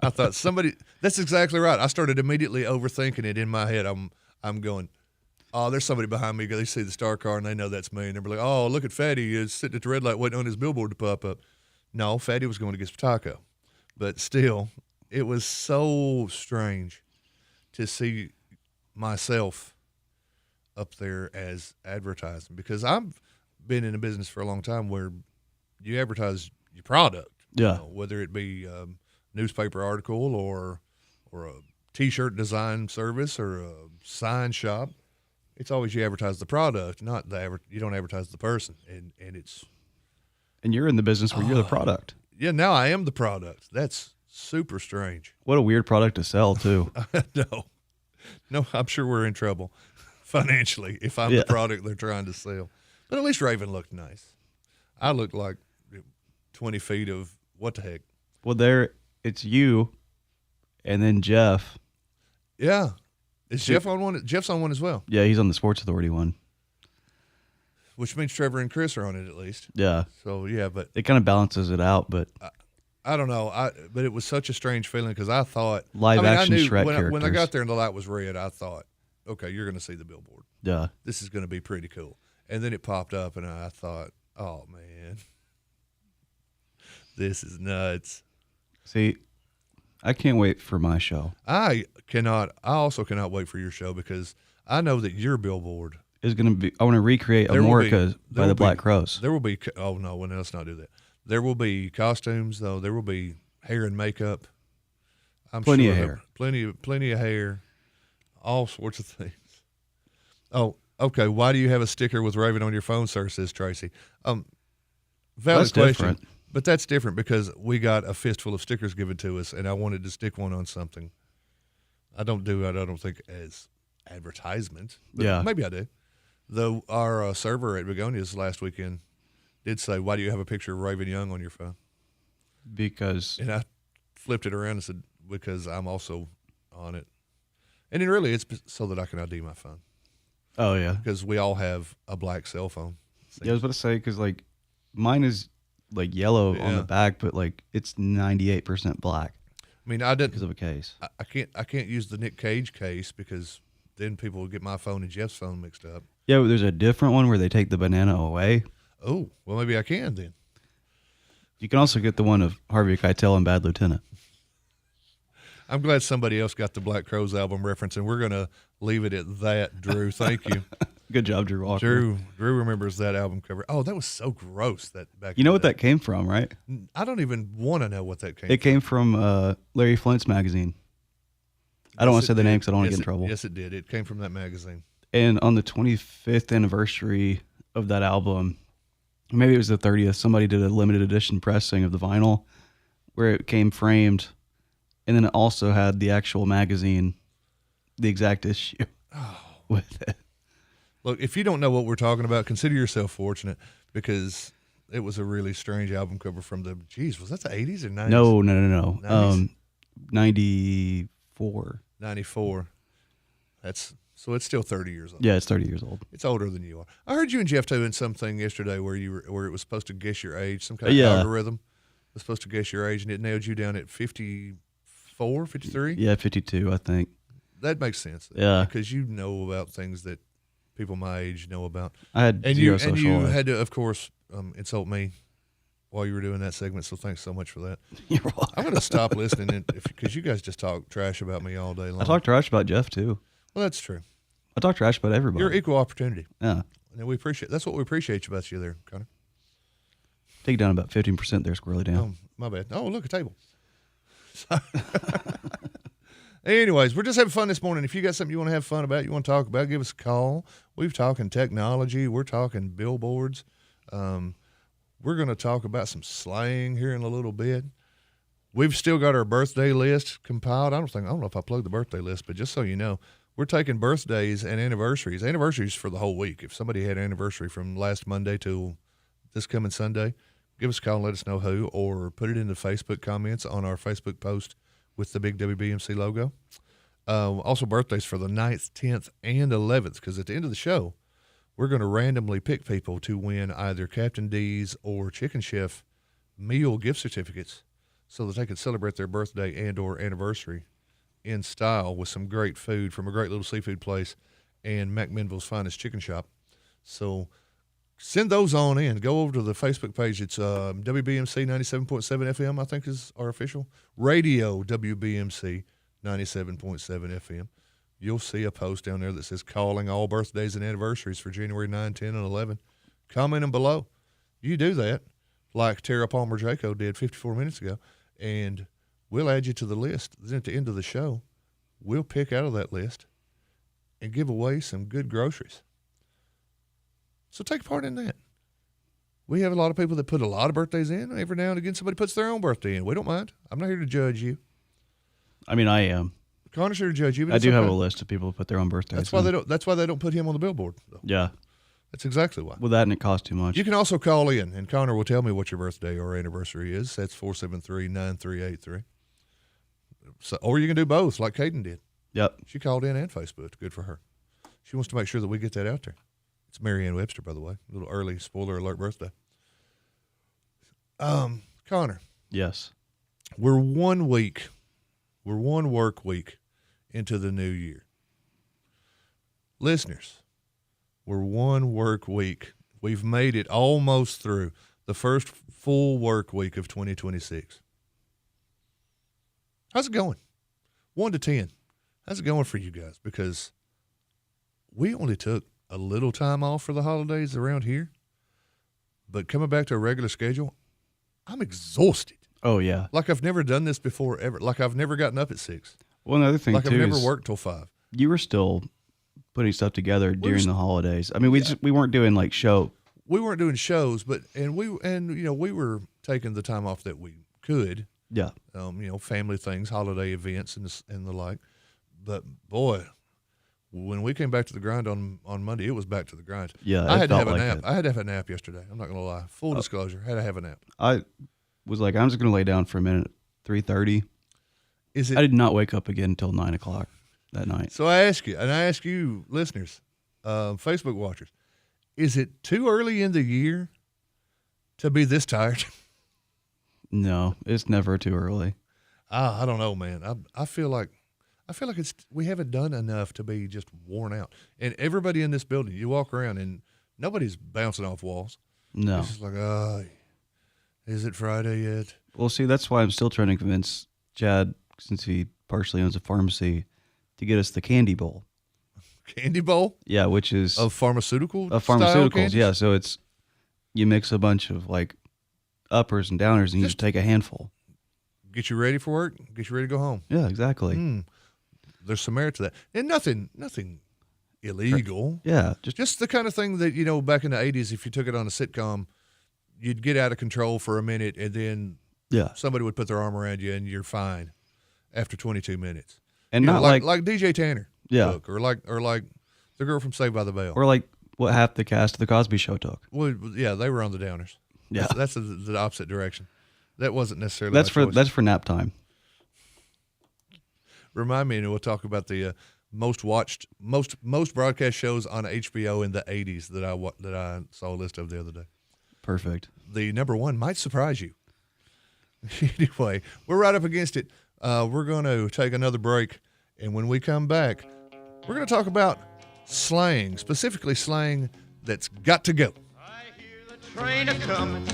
thought somebody. That's exactly right. I started immediately overthinking it in my head. I'm going, oh, there's somebody behind me. They see the star car and they know that's me, and they're like, oh, look at Fatty is sitting at the red light waiting on his billboard to pop up. No, Fatty was going to get some taco, but still, it was so strange to see myself up there as advertising, because I've been in a business for a long time where you advertise your product, yeah, whether it be a newspaper article or a T-shirt design service or a sign shop. It's always you advertise the product, not you don't advertise the person, and you're in the business where you're the product. Yeah, now I am the product. That's super strange. What a weird product to sell too. No, I'm sure we're in trouble financially if I'm the product they're trying to sell. But at least Raven looked nice. I looked like 20 feet of what the heck. Well, it's you, and then Jeff. Yeah, is Jeff on one? Jeff's on one as well. Yeah, he's on the Sports Authority one. Which means Trevor and Chris are on it at least. Yeah. So yeah, but it kind of balances it out. But I don't know. But it was such a strange feeling because I thought action Shrek characters. When I got there and the light was red, I thought, okay, you're going to see the billboard. Yeah. This is going to be pretty cool. And then it popped up, and I thought, oh man, this is nuts. See, I can't wait for my show. I also cannot wait for your show because I know that your billboard is going to be. I want to recreate Amorica by the Black Crows. There will be. Oh no, let's not do that. There will be costumes though. There will be hair and makeup. Plenty of hair. Plenty of hair. All sorts of things. Oh, Okay, why do you have a sticker with Raven on your phone, sir, says Tracy. Valid That's question. different. But that's different because we got a fistful of stickers given to us, and I wanted to stick one on something. I don't think as advertisement. But Yeah. maybe I do. Though our server at Begonias last weekend did say, why do you have a picture of Raven Young on your phone? Because. And I flipped it around and said, because I'm also on it. And then really it's so that I can ID my phone. Oh, yeah. Because we all have a black cell phone. Yeah, I was about to say, because, like, mine is, like, yellow on the back, but, like, it's 98% black. I mean, I didn't. Because of a case. I can't use the Nick Cage case because then people will get my phone and Jeff's phone mixed up. Yeah, but there's a different one where they take the banana away. Oh, well, maybe I can then. You can also get the one of Harvey Keitel and Bad Lieutenant. I'm glad somebody else got the Black Crowes album reference, and we're going to leave it at that, Drew. Thank you. Good job, Drew Walker. Drew remembers that album cover. Oh, that was so gross. That back. You know what that came from, right? I don't even want to know what that came from. It came from Larry Flint's magazine. I don't want to say the name because I don't want to get in trouble. Yes, it did. It came from that magazine. And on the 25th anniversary of that album, maybe it was the 30th, somebody did a limited edition pressing of the vinyl where it came framed, and then it also had the actual magazine, the exact issue with it. Look, if you don't know what we're talking about, consider yourself fortunate because it was a really strange album cover from the, was that the 80s or 90s? No. 90s? 94. 94. So it's still 30 years old. Yeah, it's 30 years old. It's older than you are. I heard you and Jeff doing something yesterday where it was supposed to guess your age, some kind of algorithm was supposed to guess your age, and it nailed you down at 54, 53? Yeah, 52, I think. That makes sense. Yeah. Because you know about things that people my age know about. I had you social had to, of course, insult me while you were doing that segment, so thanks so much for that. You're welcome. I'm going to stop listening because you guys just talk trash about me all day long. I talk trash about Jeff, too. Well, that's true. I talk trash about everybody. You're equal opportunity. Yeah. And that's what we appreciate about you there, Connor. Take down about 15% there, Squirrely Dan. Oh, my bad. Oh, look, a table. Anyways, we're just having fun this morning. If you got something you want to have fun about, you want to talk about, give us a call. We're talking technology. We're talking billboards. We're going to talk about some slang here in a little bit. We've still got our birthday list compiled. I don't know if I plugged the birthday list, but just so you know, we're taking birthdays and anniversaries. Anniversaries for the whole week. If somebody had an anniversary from last Monday to this coming Sunday, give us a call and let us know who, or put it in the Facebook comments on our Facebook post with the big WBMC logo. Also birthdays for the 9th, 10th, and 11th, because at the end of the show, we're going to randomly pick people to win either Captain D's or Chicken Chef meal gift certificates so that they can celebrate their birthday and or anniversary in style with some great food from a great little seafood place and McMinnville's finest chicken shop. So send those on in. Go over to the Facebook page. It's WBMC 97.7 FM, I think is our official. Radio WBMC 97.7 FM. You'll see a post down there that says calling all birthdays and anniversaries for January 9, 10, and 11. Comment them below. You do that like Tara Palmer-Jaco did 54 minutes ago, and we'll add you to the list. Then at the end of the show, we'll pick out of that list and give away some good groceries. So take part in that. We have a lot of people that put a lot of birthdays in. Every now and again, somebody puts their own birthday in. We don't mind. I'm not here to judge you. I mean, I am. Connor's here to judge you. But I do have a list of people who put their own birthdays. That's why they don't put him on the billboard, though. Yeah. That's exactly why. With that, and it costs too much. You can also call in, and Connor will tell me what your birthday or anniversary is. That's 473-9383. So, or you can do both, like Caden did. Yep. She called in and Facebook. Good for her. She wants to make sure that we get that out there. It's Marianne Webster, by the way. A little early spoiler alert birthday. Connor. Yes. We're 1 work week into the new year. Listeners, we're 1 work week. We've made it almost through the first full work week of 2026. How's it going? 1 to 10. How's it going for you guys? Because we only took a little time off for the holidays around here, but coming back to a regular schedule, I'm exhausted. Oh, yeah. Like I've never done this before ever. Like I've never gotten up at 6. Well, another thing, like too, I've never is worked till 5. You were still putting stuff together during the holidays. I mean, we weren't doing like show. We weren't doing shows, but we were taking the time off that we could. Yeah. Family things, holiday events, and the like. But boy, when we came back to the grind on Monday, it was back to the grind. Yeah, I had to have a like nap. it. I had to have a nap yesterday. I'm not going to lie. Full disclosure, had to have a nap. I was like, I'm just going to lay down for a minute. 3:30. I did not wake up again until 9:00 that night. So I ask you, listeners, Facebook watchers, is it too early in the year to be this tired? No, it's never too early. I don't know, man. I feel like we haven't done enough to be just worn out. And everybody in this building, you walk around and nobody's bouncing off walls. No. It's just like, is it Friday yet? Well, see, that's why I'm still trying to convince Chad, since he partially owns a pharmacy, to get us the candy bowl. Candy bowl? Yeah, which is of pharmaceutical style candies? pharmaceuticals. Yeah, so it's you mix a bunch of like uppers and downers, and you just take a handful. Get you ready for work. Get you ready to go home. Yeah, exactly. There's some merit to that, and nothing illegal. Yeah, just the kind of thing that back in the '80s, if you took it on a sitcom, you'd get out of control for a minute, and then somebody would put their arm around you, and you're fine after 22 minutes. And not like DJ Tanner, took, or like the girl from Saved by the Bell, or like what half the cast of the Cosby Show took. Well, yeah, they were on the downers. Yeah, that's the opposite direction. That wasn't necessarily that's for nap time. Remind me, and we'll talk about the most broadcast shows on HBO in the 80s that I saw a list of the other day. Perfect. The number one might surprise you. Anyway, we're right up against it. We're going to take another break, and when we come back, we're going to talk about slang, specifically slang that's got to go. Train a comin',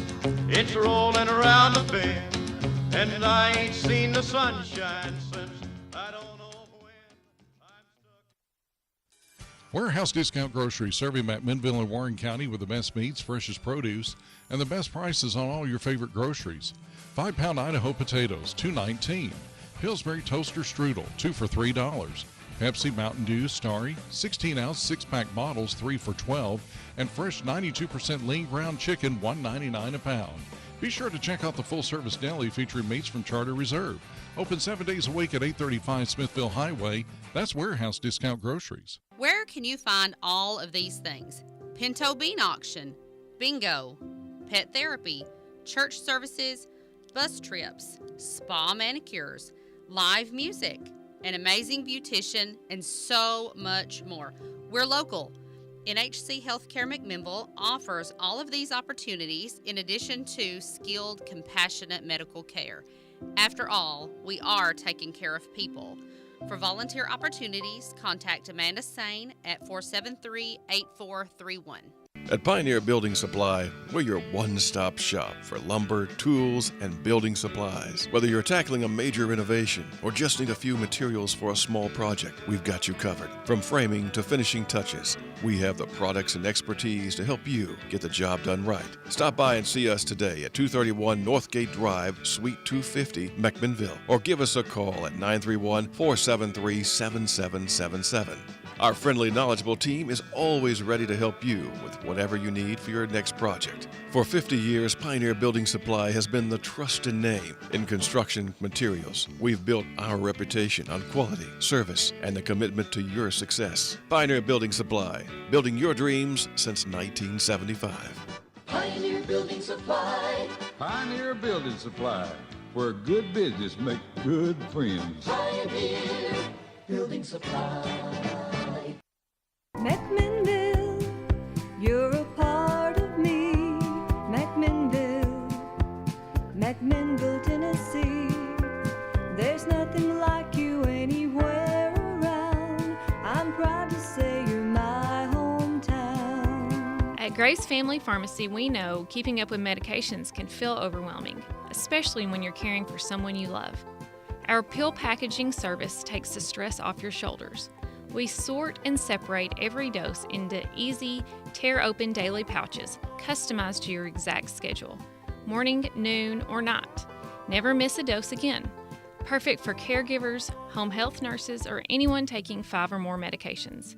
it's rolling around the bend, and I ain't seen the sunshine since I don't know when. Warehouse Discount Grocery, serving McMinnville and Warren County with the best meats, freshest produce, and the best prices on all your favorite groceries. 5-pound Idaho potatoes, $2.19. Pillsbury toaster strudel, 2 for $3. Pepsi Mountain Dew Starry, 16-ounce 6-pack bottles, 3 for $12, and fresh 92% lean ground chicken, $1.99 a pound. Be sure to check out the full-service deli featuring meats from Charter Reserve. Open 7 days a week at 835 Smithville Highway. That's Warehouse Discount Groceries. Where can you find all of these things? Pinto bean auction, bingo, pet therapy, church services, bus trips, spa manicures, live music, an amazing beautician, and so much more. We're local. NHC Healthcare McMinnville offers all of these opportunities in addition to skilled, compassionate medical care. After all, we are taking care of people. For volunteer opportunities, contact Amanda Sane at 473-8431. At Pioneer Building Supply, we're your one-stop shop for lumber, tools, and building supplies. Whether you're tackling a major renovation or just need a few materials for a small project, we've got you covered. From framing to finishing touches, we have the products and expertise to help you get the job done right. Stop by and see us today at 231 Northgate Drive, Suite 250, McMinnville, or give us a call at 931-473-7777. Our friendly, knowledgeable team is always ready to help you with whatever you need for your next project. For 50 years, Pioneer Building Supply has been the trusted name in construction materials. We've built our reputation on quality, service, and the commitment to your success. Pioneer Building Supply, building your dreams since 1975. Pioneer Building Supply. Pioneer Building Supply, where good business makes good friends. Pioneer Building Supply. McMinnville, you're a part of me. McMinnville, McMinnville, Tennessee. There's nothing like you anywhere around. I'm proud to say you're my hometown. At Grace Family Pharmacy, we know keeping up with medications can feel overwhelming, especially when you're caring for someone you love. Our pill packaging service takes the stress off your shoulders. We sort and separate every dose into easy, tear-open daily pouches, customized to your exact schedule. Morning, noon, or night. Never miss a dose again. Perfect for caregivers, home health nurses, or anyone taking 5 or more medications.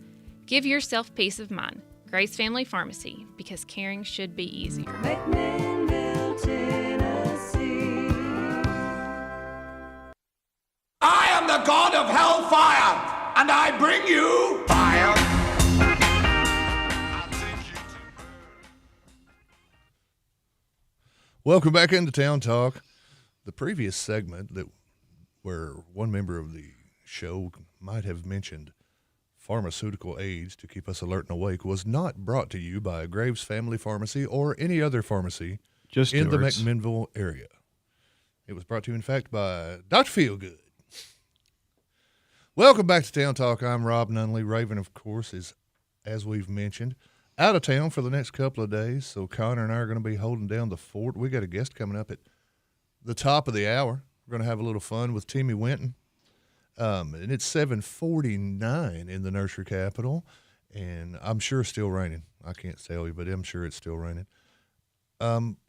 Give yourself peace of mind. Grace Family Pharmacy, because caring should be easier. McMinnville, Tennessee. I am the god of hellfire, and I bring you fire. Welcome back into Town Talk. The previous segment where one member of the show might have mentioned pharmaceutical aids to keep us alert and awake was not brought to you by Graves Family Pharmacy or any other pharmacy Just in the yours. McMinnville area. It was brought to you, in fact, by Dr. Feelgood. Welcome back to Town Talk. I'm Rob Nunley. Raven, of course, is, as we've mentioned, out of town for the next couple of days, so Connor and I are going to be holding down the fort. We got a guest coming up at the top of the hour. We're going to have a little fun with Timmy Winton. And it's 7:49 in the nursery capital, and I'm sure it's still raining. I can't tell you, but I'm sure it's still raining.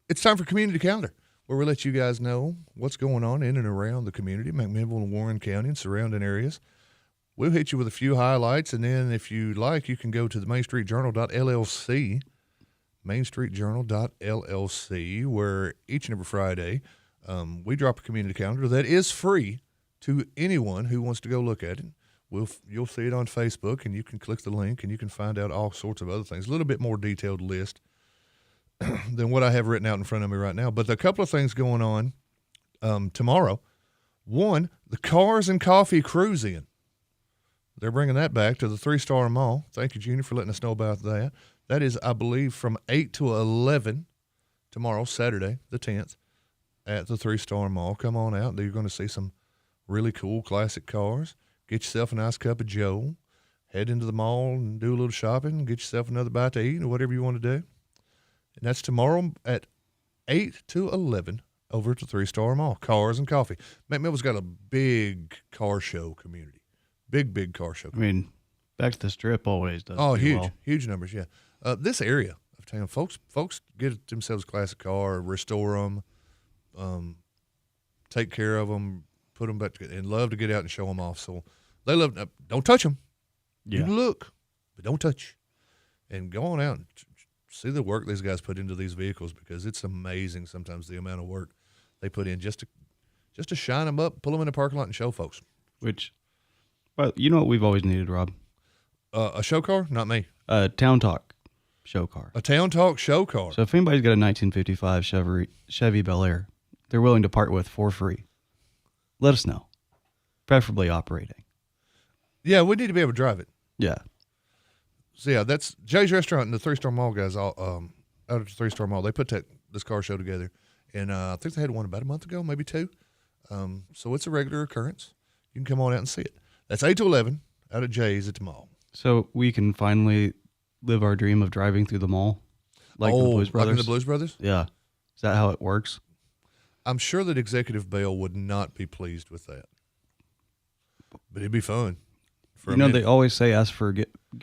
It's time for Community Calendar, where we let you guys know what's going on in and around the community, McMinnville and Warren County and surrounding areas. We'll hit you with a few highlights, and then if you like, you can go to the mainstreetjournal.llc, mainstreetjournal.llc, where each and every Friday we drop a community calendar that is free to anyone who wants to go look at it. You'll see it on Facebook, and you can click the link, and you can find out all sorts of other things. A little bit more detailed list than what I have written out in front of me right now. But a couple of things going on tomorrow. One, the Cars and Coffee Cruise-In. They're bringing that back to the 3-Star Mall. Thank you, Junior, for letting us know about that. That is, I believe, from 8 to 11 tomorrow, Saturday, the 10th, at the 3-Star Mall. Come on out. You're going to see some really cool classic cars. Get yourself a nice cup of joe. Head into the mall and do a little shopping. Get yourself another bite to eat or whatever you want to do. And that's tomorrow at 8 to 11 over at the 3-Star Mall. Cars and Coffee. McMinnville's got a big car show community. Big car show. I mean, back to the Strip always does. Oh, pretty huge, well. huge numbers. Yeah, this area of town, folks get themselves a classic car, restore them, take care of them, put them back together, and love to get out and show them off. So they love. Don't touch them. You Yeah. can look, but don't touch. And go on out and see the work these guys put into these vehicles, because it's amazing sometimes the amount of work they put in just to shine them up, pull them in the parking lot, and show folks. Which, well, you know what we've always needed, Rob? A show car? Not me. A Town Talk show car. A Town Talk show car. So if anybody's got a 1955 Chevy Bel Air they're willing to part with for free, let us know. Preferably operating. Yeah, we need to be able to drive it. Yeah. So yeah, that's Jay's Restaurant and the 3-Star Mall guys. Out at the 3-Star Mall, they put this car show together, and I think they had one about a month ago, maybe 2. So it's a regular occurrence. You can come on out and see it. That's 8 to 11 out at Jay's at the mall. So we can finally live our dream of driving through the mall, like the Blues Brothers. Like the Blues Brothers? Yeah. Is that how it works? I'm sure that Executive Bell would not be pleased with that, but it'd be fun. You know, they always say ask for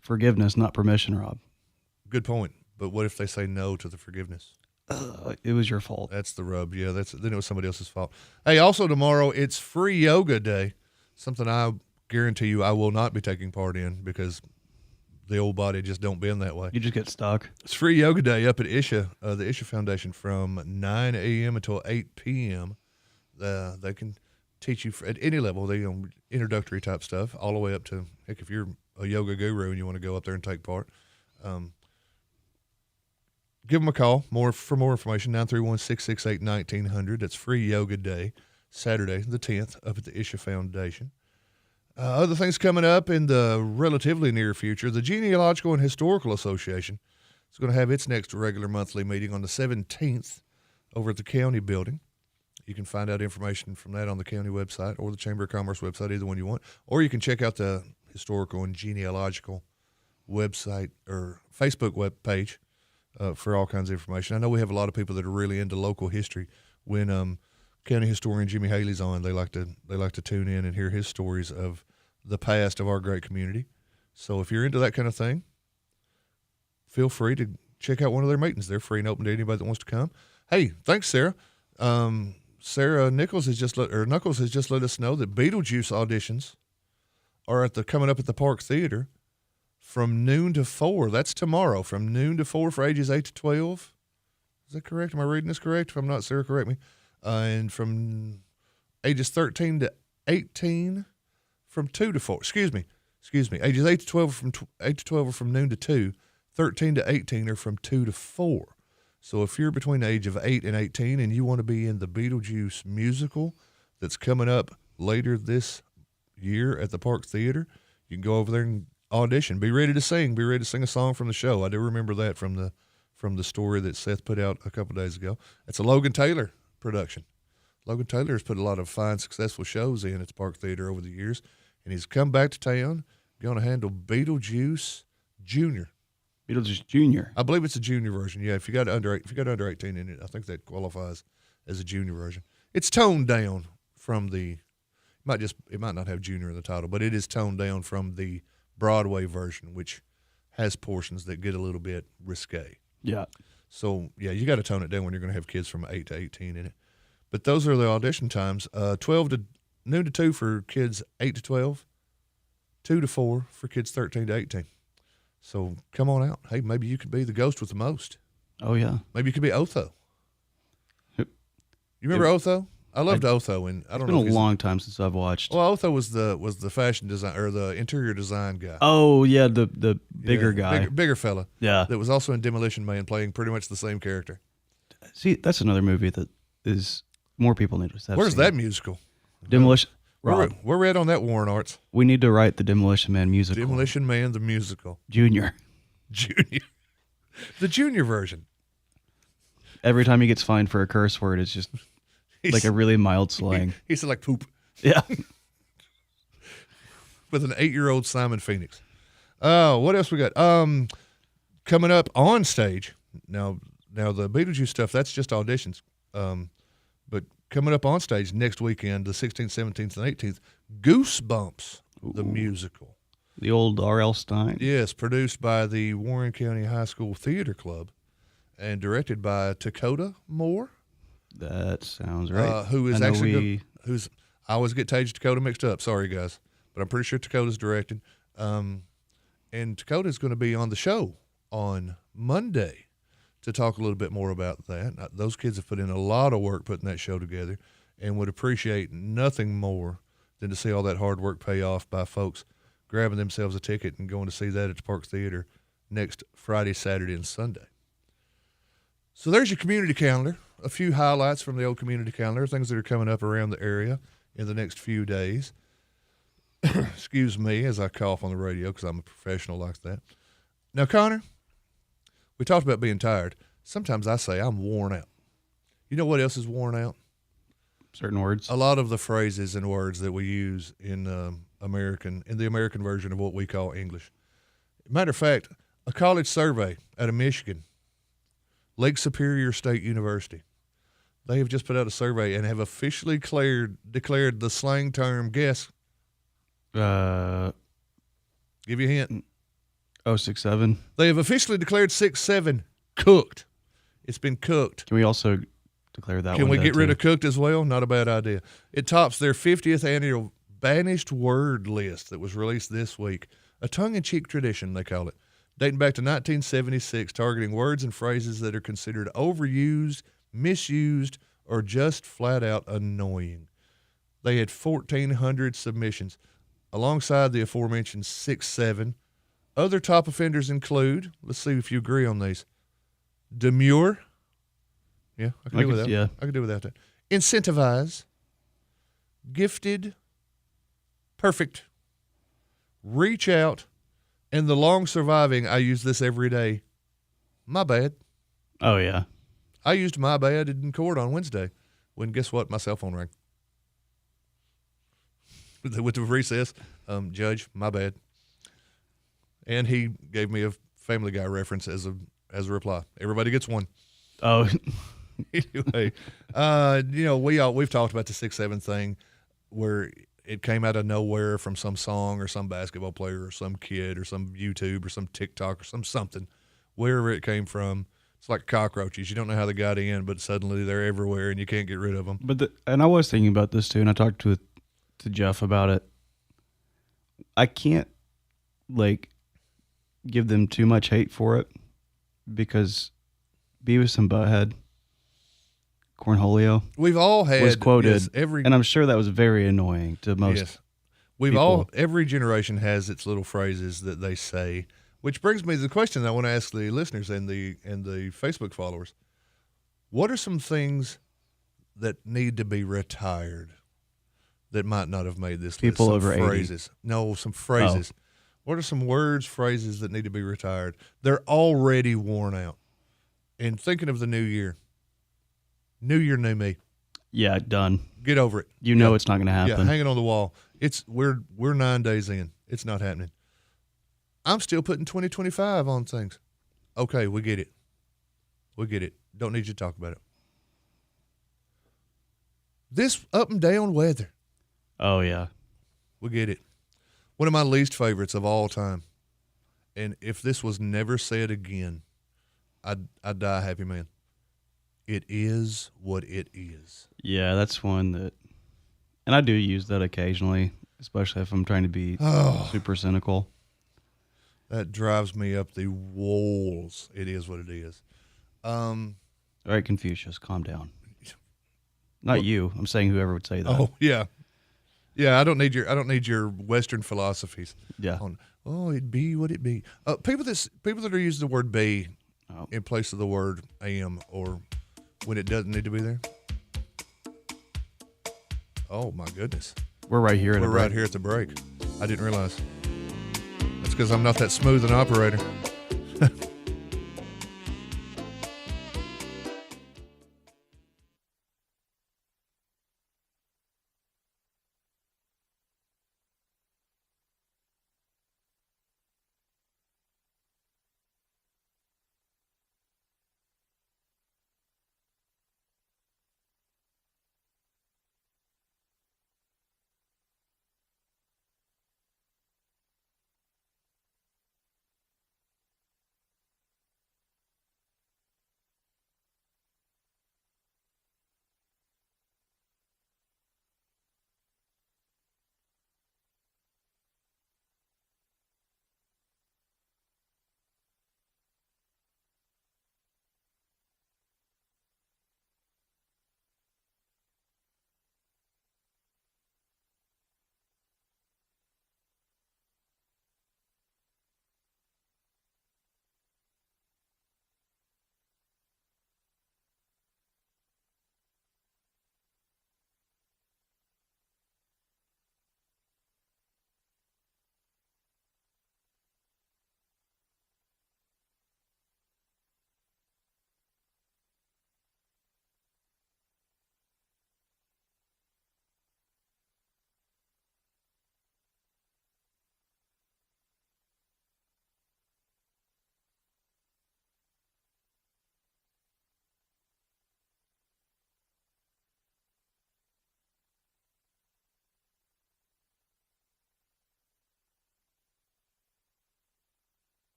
forgiveness, not permission, Rob. Good point. But what if they say no to the forgiveness? It was your fault. That's the rub. Yeah, then it was somebody else's fault. Hey, also tomorrow it's free yoga day, something I guarantee you I will not be taking part in because the old body just don't bend that way. You just get stuck. It's free yoga day up at Isha, the Isha Foundation, from 9 a.m. until 8 p.m. They can teach you at any level. They introductory type stuff, all the way up to, heck, if you're a yoga guru and you want to go up there and take part, give them a call. For more information, 931-668-1900. That's free yoga day, Saturday the 10th, up at the Isha Foundation. Other things coming up in the relatively near future, the Genealogical and Historical Association is going to have its next regular monthly meeting on the 17th over at the county building. You can find out information from that on the county website or the Chamber of Commerce website, either one you want. Or you can check out the Historical and Genealogical website or Facebook web page for all kinds of information. I know we have a lot of people that are really into local history. When county historian Jimmy Haley's on, they like to tune in and hear his stories of the past of our great community. So if you're into that kind of thing, feel free to check out one of their meetings. They're free and open to anybody that wants to come. Hey, thanks, Sarah. Sarah Knuckles has just let us know that Beetlejuice auditions are coming up at the Park Theater from noon to 4. That's tomorrow, from noon to 4 for ages 8 to 12. Is that correct? Am I reading this correct? If I'm not, Sarah, correct me. And from ages 13 to 18 from 2 to 4. Excuse me. Ages 8 to 12 8 to 12 are from noon to 2. 13 to 18 are from 2 to 4. So if you're between the age of 8 and 18 and you want to be in the Beetlejuice musical that's coming up later this year at the Park Theater, you can go over there and audition. Be ready to sing. Be ready to sing a song from the show. I do remember that from the story that Seth put out a couple days ago. It's a Logan Taylor production. Logan Taylor has put a lot of fine, successful shows in at the Park Theater over the years, and he's come back to town, going to handle Beetlejuice Junior. Beetlejuice Junior. I believe it's a junior version. Yeah, if you got under 18 in it, I think that qualifies as a junior version. It's toned down from the. It might not have junior in the title, but it is toned down from the Broadway version, which has portions that get a little bit risque. Yeah. So yeah, you got to tone it down when you're going to have kids from 8 to 18 in it. But those are the audition times: 12 to noon to 2 for kids 8 to 12, 2 to 4 for kids 13 to 18. So come on out. Hey, maybe you could be the ghost with the most. Oh, yeah. Maybe you could be Otho. You remember Otho? I loved Otho, and I don't know. It's been a long time since I've watched. Well, Otho was the fashion design or the interior design guy. Oh yeah, the bigger guy, bigger fella. Yeah, that was also in Demolition Man, playing pretty much the same character. See, that's another movie that is more people need to have. Where's seen. that musical? Demolition. We're at on that, Warren Arts. We need to write the Demolition Man musical. Demolition Man the musical. Junior. The junior version. Every time he gets fined for a curse word, it's just like a really mild slang. He said like poop. Yeah. With an 8-year-old Simon Phoenix. What else we got? Coming up on stage. Now the Beetlejuice stuff, that's just auditions. But coming up on stage next weekend, the 16th, 17th, and 18th, Goosebumps, the musical. The old R.L. Stein. Yes, produced by the Warren County High School Theater Club and directed by Dakota Moore. That sounds right. Who is actually I always get Tage Dakota mixed up. Sorry, guys. But I'm pretty sure Dakota's directing. And Dakota's going to be on the show on Monday to talk a little bit more about that. Those kids have put in a lot of work putting that show together and would appreciate nothing more than to see all that hard work pay off by folks grabbing themselves a ticket and going to see that at the Park Theater next Friday, Saturday, and Sunday. So there's your community calendar. A few highlights from the old community calendar, things that are coming up around the area in the next few days. Excuse me as I cough on the radio because I'm a professional like that. Now, Connor, we talked about being tired. Sometimes I say I'm worn out. You know what else is worn out? Certain words. A lot of the phrases and words that we use in the American version of what we call English. Matter of fact, a college survey out of Michigan, Lake Superior State University, they have just put out a survey and have officially declared the slang term, guess. Give you a hint. 067. They have officially declared 6-7 cooked. It's been cooked. Can we also declare that Can one we get rid too? of cooked as well? Not a bad idea. It tops their 50th annual banished word list that was released this week. A tongue-in-cheek tradition, they call it, dating back to 1976, targeting words and phrases that are considered overused, misused, or just flat-out annoying. They had 1,400 submissions. Alongside the aforementioned 6-7, other top offenders include, let's see if you agree on these, demure. Yeah, I can do without that. Yeah. I can do without that. Incentivize, gifted, perfect, reach out, and the long surviving, I use this every day, my bad. Oh, yeah. I used my bad in court on Wednesday when, guess what, my cell phone rang. With the recess, Judge, my bad. And he gave me a Family Guy reference as a reply. Everybody gets one. Oh. Anyway, we've talked about the 6-7 thing where it came out of nowhere from some song or some basketball player or some kid or some YouTube or some TikTok or something, wherever it came from. It's like cockroaches. You don't know how they got in, but suddenly they're everywhere and you can't get rid of them. And I was thinking about this too, and I talked to Jeff about it. I can't give them too much hate for it, because Beavis and Butthead, Cornholio, we've all had was quoted, yes, and I'm sure that was very annoying to most. Yes. We've people. every generation has its little phrases that they say, which brings me to the question I want to ask the listeners and the Facebook followers. What are some things that need to be retired that might not have made this People list? over 80. Phrases. No, some phrases. What are some words, phrases that need to be retired? They're already worn out. And thinking of the new year. New year, new me. Yeah, done. Get over it. You know it's not going to happen. Yeah, hanging on the wall. We're 9 days in. It's not happening. I'm still putting 2025 on things. Okay, we get it. We get it. Don't need you to talk about it. This up and down weather. Oh, yeah. We get it. One of my least favorites of all time. And if this was never said again, I'd die a happy man. It is what it is. Yeah, that's one that, and I do use that occasionally, especially if I'm trying to be super cynical. That drives me up the walls. It is what it is. All right, Confucius, calm down. Not you. I'm saying whoever would say that. Oh, yeah. Yeah, I don't need your Western philosophies. Yeah. It'd be what it be. People that are using the word be in place of the word am, or when it doesn't need to be there. Oh my goodness. We're right here. We're right here at the break. I didn't realize. That's because I'm not that smooth an operator.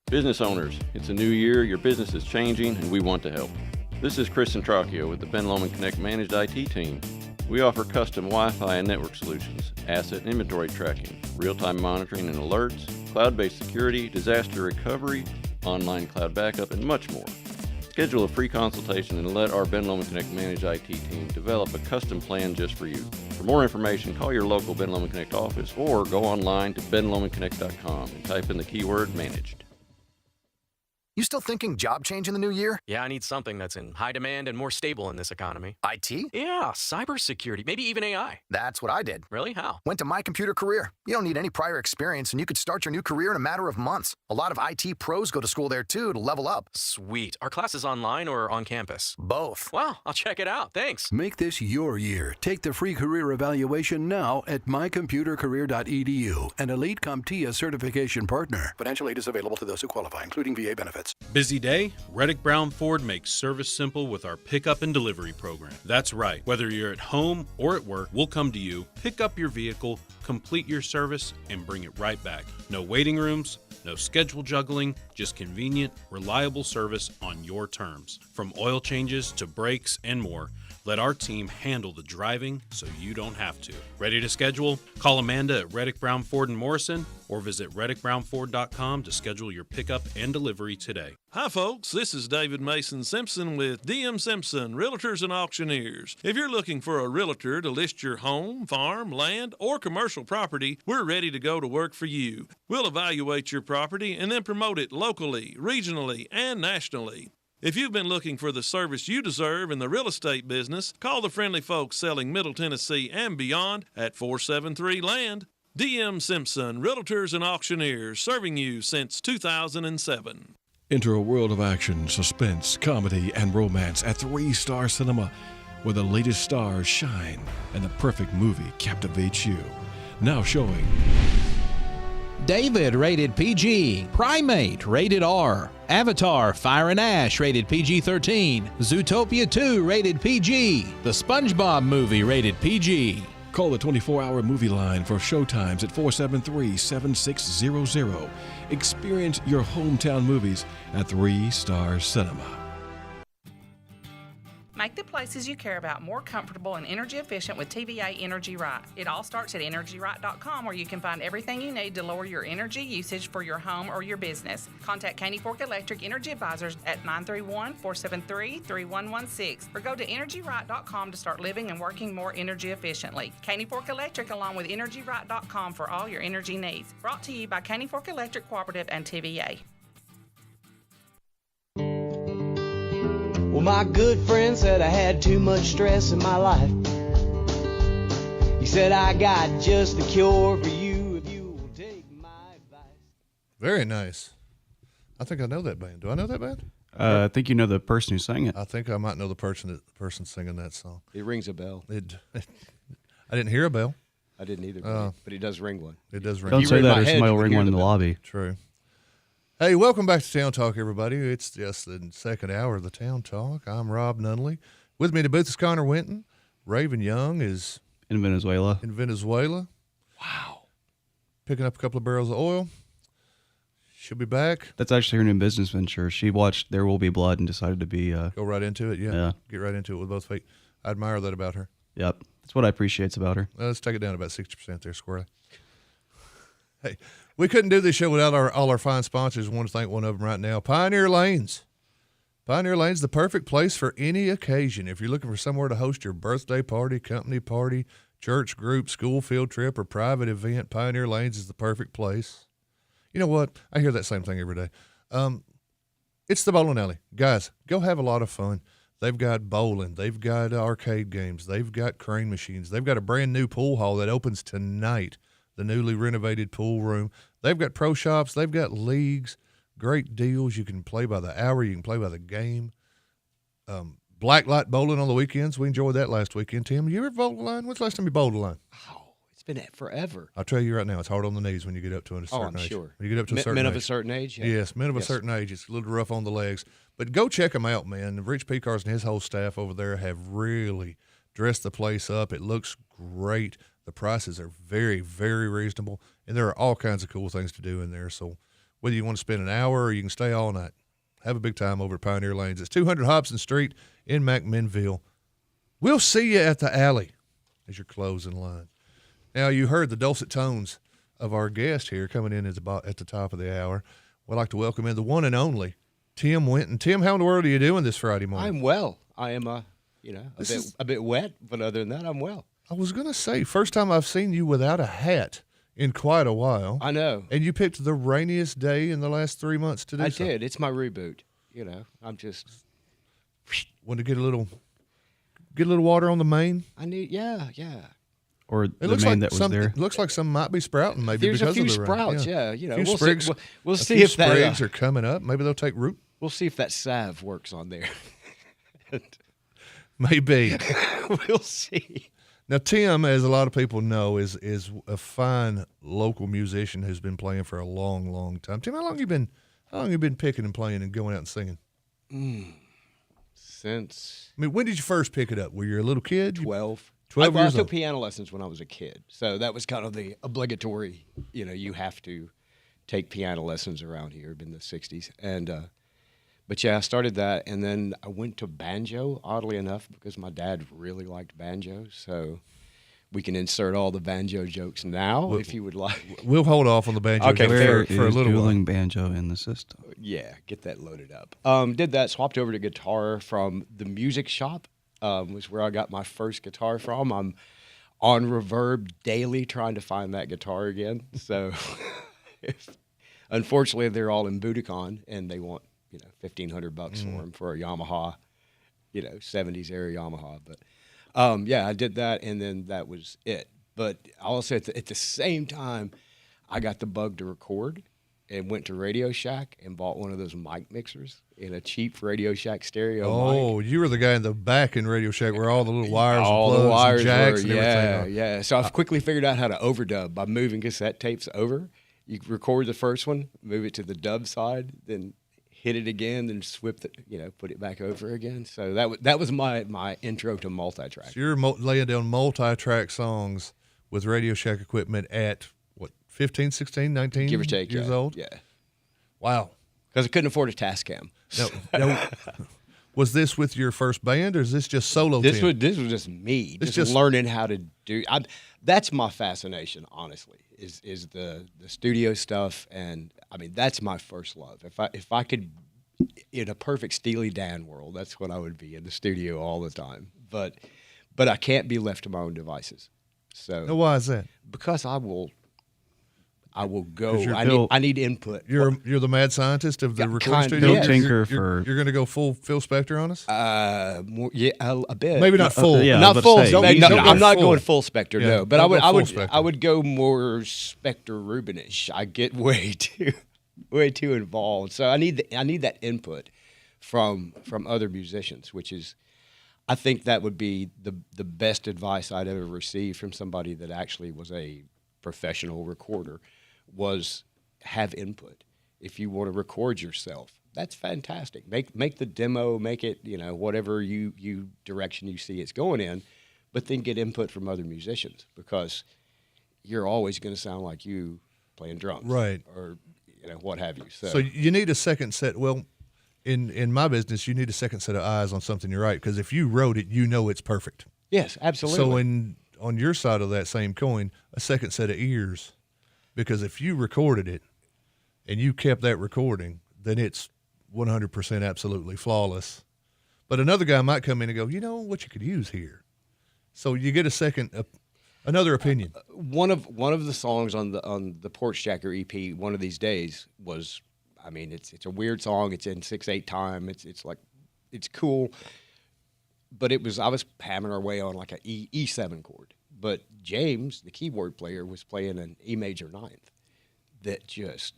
Business owners, it's a new year, your business is changing, and we want to help. This is Chris Centracchio with the Ben Lomond Connect Managed IT team. We offer custom Wi-Fi and network solutions, asset and inventory tracking, real-time monitoring and alerts, cloud-based security, disaster recovery, online cloud backup, and much more. Schedule a free consultation and let our Ben Lomond Connect Managed IT team develop a custom plan just for you. For more information, call your local Ben Lomond Connect office or go online to benlomondconnect.com and type in the keyword managed. You still thinking job change in the new year? Yeah, I need something that's in high demand and more stable in this economy. IT? Yeah, cybersecurity, maybe even AI. That's what I did. Really? How? Went to My Computer Career. You don't need any prior experience, and you could start your new career in a matter of months. A lot of IT pros go to school there, too, to level up. Sweet. Are classes online or on campus? Both. Wow, I'll check it out. Thanks. Make this your year. Take the free career evaluation now at mycomputercareer.edu, an Elite CompTIA certification partner. Financial aid is available to those who qualify, including VA benefits. Busy day? Reddick Brown Ford makes service simple with our pickup and delivery program. That's right. Whether you're at home or at work, we'll come to you, pick up your vehicle, complete your service, and bring it right back. No waiting rooms, no schedule juggling, just convenient, reliable service on your terms. From oil changes to brakes and more, let our team handle the driving so you don't have to. Ready to schedule? Call Amanda at Reddick Brown Ford in Morrison or visit reddickbrownford.com to schedule your pickup and delivery today. Hi folks, this is David Mason Simpson with DM Simpson Realtors and Auctioneers. If you're looking for a realtor to list your home, farm, land, or commercial property, we're ready to go to work for you. We'll evaluate your property and then promote it locally, regionally, and nationally. If you've been looking for the service you deserve in the real estate business, call the friendly folks selling Middle Tennessee and beyond at 473-LAND. DM Simpson, Realtors and Auctioneers, serving you since 2007. Enter a world of action, suspense, comedy, and romance at 3-Star Cinema, where the latest stars shine and the perfect movie captivates you. Now showing David, rated PG. Primate, rated R. Avatar, Fire and Ash, rated PG-13. Zootopia 2, rated PG. The SpongeBob Movie, rated PG. Call the 24-hour movie line for showtimes at 473-7600. Experience your hometown movies at 3-Star Cinema. Make the places you care about more comfortable and energy efficient with TVA Energy Right. It all starts at EnergyRight.com, where you can find everything you need to lower your energy usage for your home or your business. Contact Caney Fork Electric Energy Advisors at 931-473-3116 or go to EnergyRight.com to start living and working more energy efficiently. Caney Fork Electric along with EnergyRight.com for all your energy needs. Brought to you by Caney Fork Electric Cooperative and TVA. Well, my good friend said I had too much stress in my life. He said I got just the cure for you if you will take my advice. Very nice. I think I know that band. Do I know that band? I think you know the person who sang it. I think I might know the person singing that song. It rings a bell. I didn't hear a bell. I didn't either, but he does ring one. It does ring. Don't say that or somebody will ring one in the lobby. True. Hey, welcome back to Town Talk, everybody. It's just the second hour of the Town Talk. I'm Rob Nunley. With me in the booth is Connor Winton. Raven Young is in Venezuela. Wow. Picking up a couple of barrels of oil. She'll be back. That's actually her new business venture. She watched There Will Be Blood and decided to be... Go right into it, yeah. Get right into it with both feet. I admire that about her. Yep. That's what I appreciate about her. Let's take it down to about 60% there, squirrely. Hey, we couldn't do this show without all our fine sponsors. I want to thank one of them right now, Pioneer Lanes. Pioneer Lanes, the perfect place for any occasion. If you're looking for somewhere to host your birthday party, company party, church group, school field trip, or private event, Pioneer Lanes is the perfect place. You know what? I hear that same thing every day. It's the bowling alley. Guys, go have a lot of fun. They've got bowling. They've got arcade games. They've got crane machines. They've got a brand new pool hall that opens tonight. The newly renovated pool room. They've got pro shops. They've got leagues. Great deals. You can play by the hour. You can play by the game. Blacklight bowling on the weekends. We enjoyed that last weekend. Tim, you ever bowled a line? When's the last time you bowled a line? Oh, it's been forever. I'll tell you right now, it's hard on the knees when you get up to a certain age. Sure. When you get up to a certain age. Men of a certain age? Yeah. Yes, men of a certain age. It's a little rough on the legs. But go check them out, man. Rich Pecars and his whole staff over there have really dressed the place up. It looks great. The prices are very, very reasonable, and there are all kinds of cool things to do in there. So whether you want to spend an hour or you can stay all night, have a big time over at Pioneer Lanes. It's 200 Hobson Street in McMinnville. We'll see you at the alley. as your closing line. Now, you heard the dulcet tones of our guest here coming in at the top of the hour. We'd like to welcome in the one and only Tim Winton. Tim, how in the world are you doing this Friday morning? I'm well. I am, a bit wet, but other than that, I'm well. I was going to say, first time I've seen you without a hat in quite a while. I know. And you picked the rainiest day in the last 3 months to do so. I did. It's my reboot. I'm just want to get a little water on the main. I need, yeah. Or It the looks main like that was some, there. It looks like some might be sprouting maybe There's because a few of the rain. sprouts, yeah. A few We'll sprigs, see. We'll a see few if that sprigs are coming up. Maybe they'll take root. We'll see if that salve works on there. Maybe. We'll see. Now, Tim, as a lot of people know, is a fine local musician who's been playing for a long, long time. Tim, how long you been picking and playing and going out and singing? Since when did you first pick it up? Were you a little kid? 12. 12 I years took old. piano lessons when I was a kid, so that was kind of the obligatory. You have to take piano lessons around here in the '60s, and but yeah, I started that, and then I went to banjo. Oddly enough, because my dad really liked banjo, so we can insert all the banjo jokes now if you would like. We'll hold off on the banjo Okay, jokes fair. for a little while. dueling banjo in the system. Yeah, get that loaded up. Did that, swapped over to guitar from the music shop, was where I got my first guitar from. I'm on Reverb daily trying to find that guitar again. So unfortunately, they're all in Budokan, and they want, $1,500 for them for a Yamaha, 70s era Yamaha. But yeah, I did that, and then that was it. But also at the same time, I got the bug to record and went to Radio Shack and bought one of those mic mixers in a cheap Radio Shack stereo mic. Oh, you were the guy in the back in Radio Shack where all the little wires All and plugs the wires and jacks were, and everything. yeah. So I've quickly figured out how to overdub by moving cassette tapes over. You record the first one, move it to the dub side, then hit it again, then put it back over again. So that was my intro to multi-track. So you're laying down multi-track songs with Radio Shack equipment at, 15, 16, 19 Give or take, years yeah. old? Yeah. Wow. Because I couldn't afford a Tascam. Now, was this with your first band, or is this just solo? This Tim? was just me, It's just learning how to do. That's my fascination, honestly, is the studio stuff, and I mean that's my first love. If I could, in a perfect Steely Dan world, that's what I would be, in the studio all the time. But I can't be left to my own devices. So Now, why is that? Because I will go. 'Cause you're I need input. You're the mad scientist of the recording studio. Bill Tinker You're going to go full Phil Spector on us? A bit. Maybe not full. Not full. I'm not full. going full Spectre. Yeah, no, but don't go full Spectre. I would go more Spectre Rubinish. I get way too involved. So I need that input from other musicians, which is, I think that would be the best advice I'd ever received from somebody that actually was a professional recorder, was have input. If you want to record yourself, that's fantastic. Make the demo, make it, whatever you direction you see it's going in, but then get input from other musicians, because you're always going to sound like you playing drums. Right. Or what have you. So you need a second set. Well, in my business, you need a second set of eyes on something you write, because if you wrote it, it's perfect. Yes, absolutely. So on your side of that same coin, a second set of ears, because if you recorded it and you kept that recording, then it's 100% absolutely flawless. But another guy might come in and go, what you could use here. So you get another opinion. One of the songs on the Porch Jacker EP, One of These Days, was, it's a weird song. It's in 6/8 time. It's cool. But I was hammering our way on like an E7 chord. But James, the keyboard player, was playing an E major ninth that just,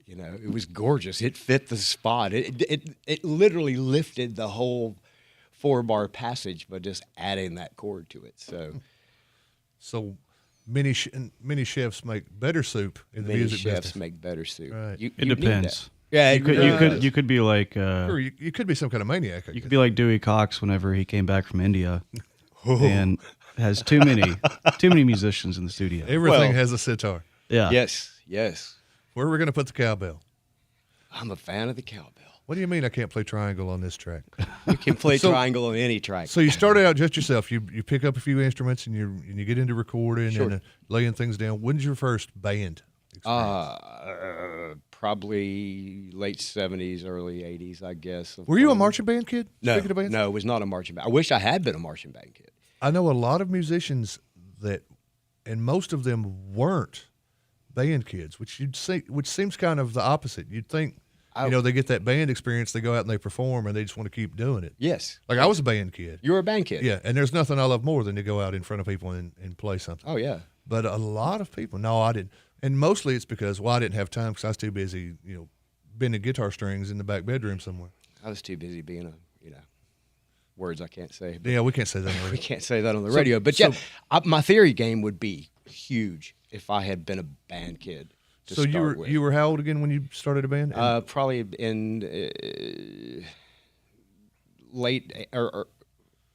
it was gorgeous. It fit the spot. It literally lifted the whole 4-bar passage by just adding that chord to it. So many chefs make better soup in the music business. Many chefs make better soup. Right. It depends. Yeah, you could be like you could be some kind of maniac. You could be like Dewey Cox whenever he came back from India, and has too many musicians in the studio. Everything has a sitar. Yeah. Yes. Where are we going to put the cowbell? I'm a fan of the cowbell. What do you mean I can't play triangle on this track? You can play triangle on any track. So you started out just yourself. You pick up a few instruments and you get into recording Sure. and laying things down. When's your first band? Probably late 70s, early 80s, I guess. Were you a marching band kid? No, Speaking of bands? no, it was not a marching band. I wish I had been a marching band kid. I know a lot of musicians and most of them weren't band kids, which seems kind of the opposite. You'd think, they get that band experience, they go out and they perform, and they just want to keep doing it. Yes. Like I was a band kid. You were a band kid. Yeah, and there's nothing I love more than to go out in front of people and play something. Oh, yeah. But a lot of people, no, I didn't. And mostly it's because, I didn't have time because I was too busy, bending guitar strings in the back bedroom somewhere. I was too busy being words I can't say. Yeah, we can't say that on the radio. We can't say that on the radio. But my theory game would be huge if I had been a band kid. So you were how old again when you started a band? Probably in late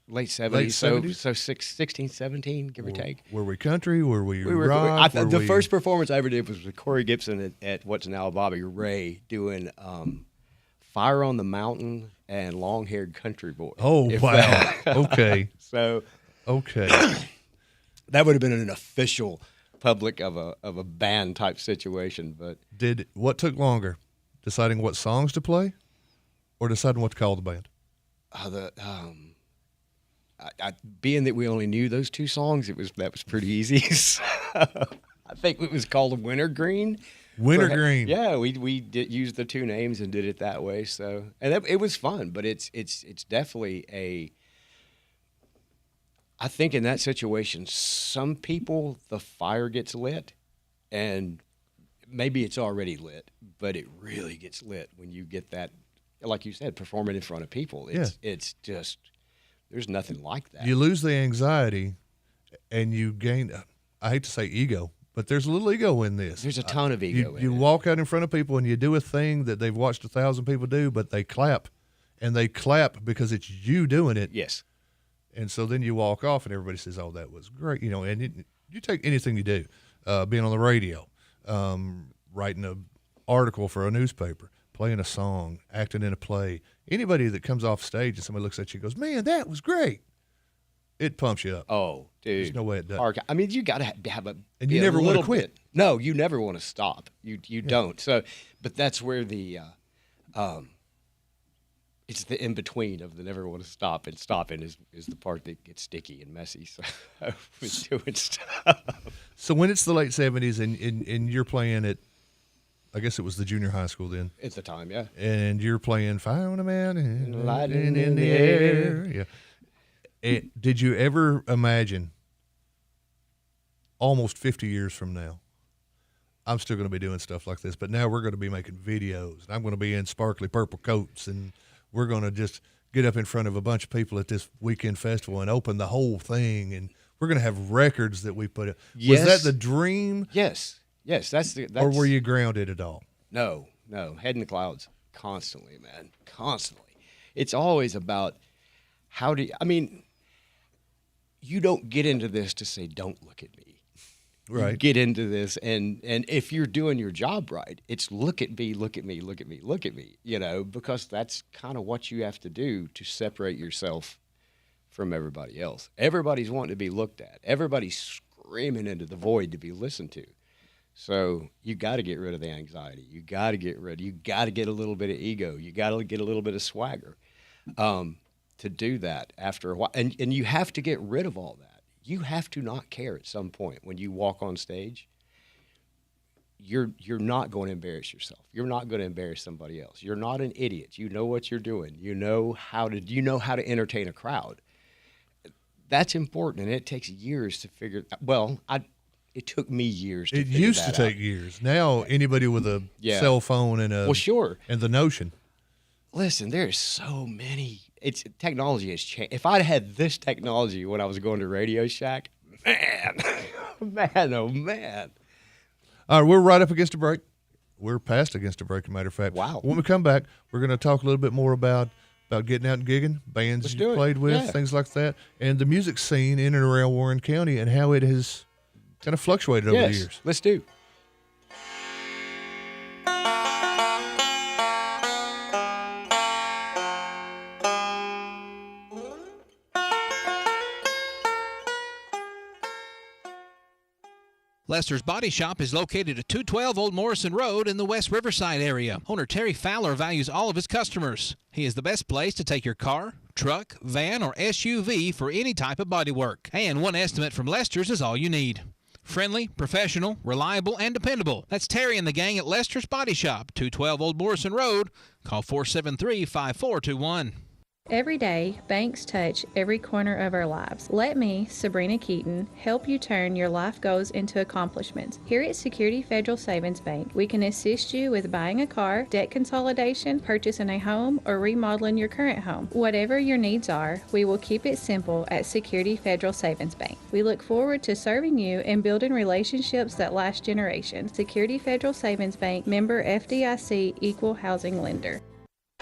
70s. So 16, 17, give or take. Were we country? Were we rock? The first performance I ever did was with Corey Gibson at what's now Bobby Ray doing Fire on the Mountain and Long Haired Country Boy. Oh, wow. Okay. So okay. That would have been an official public of a band type situation. But what took longer, deciding what songs to play, or deciding what to call the band? Being that we only knew those two songs, that was pretty easy. So, I think it was called Wintergreen. Wintergreen. Yeah, we did use the two names and did it that way. So, and it was fun, but it's definitely I think in that situation, some people, the fire gets lit, and maybe it's already lit, but it really gets lit when you get that, like you said, performing in front of people. It's just, there's nothing like that. You lose the anxiety, and you gain, I hate to say ego, but there's a little ego in this. There's a ton of ego in You it. walk out in front of people, and you do a thing that they've watched 1,000 people do, but they clap, and they clap because it's you doing it. Yes. And so then you walk off, and everybody says, "Oh, that was great," And you take anything you do, being on the radio, writing an article for a newspaper, playing a song, acting in a play. Anybody that comes off stage and somebody looks at you and goes, "Man, that was great," it pumps you up. Oh, dude, there's no way it doesn't. I mean, you got to have a and you never want to quit. No, you never want to stop. You don't. So, but that's where the it's the in between of the never want to stop and stopping is the part that gets sticky and messy. So I was doing stuff. So when it's the late 70s and you're playing at, I guess it was the junior high school then. At the time, yeah. And you're playing Fire on a Mountain and Lightning in the Air. Yeah. And did you ever imagine almost 50 years from now, I'm still going to be doing stuff like this, but now we're going to be making videos, and I'm going to be in sparkly purple coats, and we're going to just get up in front of a bunch of people at this weekend festival and open the whole thing, and we're going to have records that we put up. Yes. Was that the dream? Yes. That's or were you grounded at all? No. Head in the clouds constantly, man. Constantly. It's always about you don't get into this to say, "Don't look at me." Right. You get into this, and if you're doing your job right, it's look at me, look at me, look at me, look at me, because that's kind of what you have to do to separate yourself from everybody else. Everybody's wanting to be looked at. Everybody's screaming into the void to be listened to. So you got to get rid of the anxiety. You got to get a little bit of ego. You got to get a little bit of swagger to do that after a while. And you have to get rid of all that. You have to not care at some point when you walk on stage. You're not going to embarrass yourself. You're not going to embarrass somebody else. You're not an idiot. You know what you're doing. You know how to entertain a crowd. That's important, and it takes years to figure. Well, it took me years. It used to take years. Now anybody with a cell phone and and the Notion. Listen, there's so many. Technology has changed. If I'd had this technology when I was going to Radio Shack, man, oh man. All right, we're right up against a break. We're past against a break, as a matter of fact. Wow. When we come back, we're going to talk a little bit more about getting out and gigging, bands you played with, things like that, and the music scene in and around Warren County and how it has kind of fluctuated over the years. Let's do. Lester's Body Shop is located at 212 Old Morrison Road in the West Riverside area. Owner Terry Fowler values all of his customers. He is the best place to take your car, truck, van, or SUV for any type of body work. And one estimate from Lester's is all you need. Friendly, professional, reliable, and dependable. That's Terry and the gang at Lester's Body Shop, 212 Old Morrison Road. Call 473-5421. Every day, banks touch every corner of our lives. Let me, Sabrina Keaton, help you turn your life goals into accomplishments. Here at Security Federal Savings Bank, we can assist you with buying a car, debt consolidation, purchasing a home, or remodeling your current home. Whatever your needs are, we will keep it simple at Security Federal Savings Bank. We look forward to serving you and building relationships that last generations. Security Federal Savings Bank, member FDIC, equal housing lender.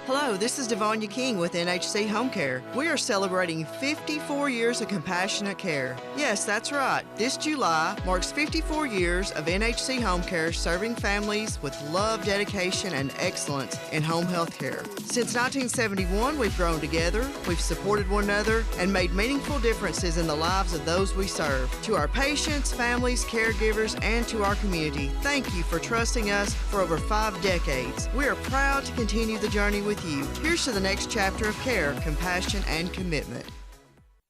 Hello, this is Devonia King with NHC Home Care. We are celebrating 54 years of compassionate care. Yes, that's right. This July marks 54 years of NHC Home Care serving families with love, dedication, and excellence in home health care. Since 1971, we've grown together, we've supported one another, and made meaningful differences in the lives of those we serve. To our patients, families, caregivers, and to our community, thank you for trusting us for over 5 decades. We are proud to continue the journey with you. Here's to the next chapter of care, compassion, and commitment.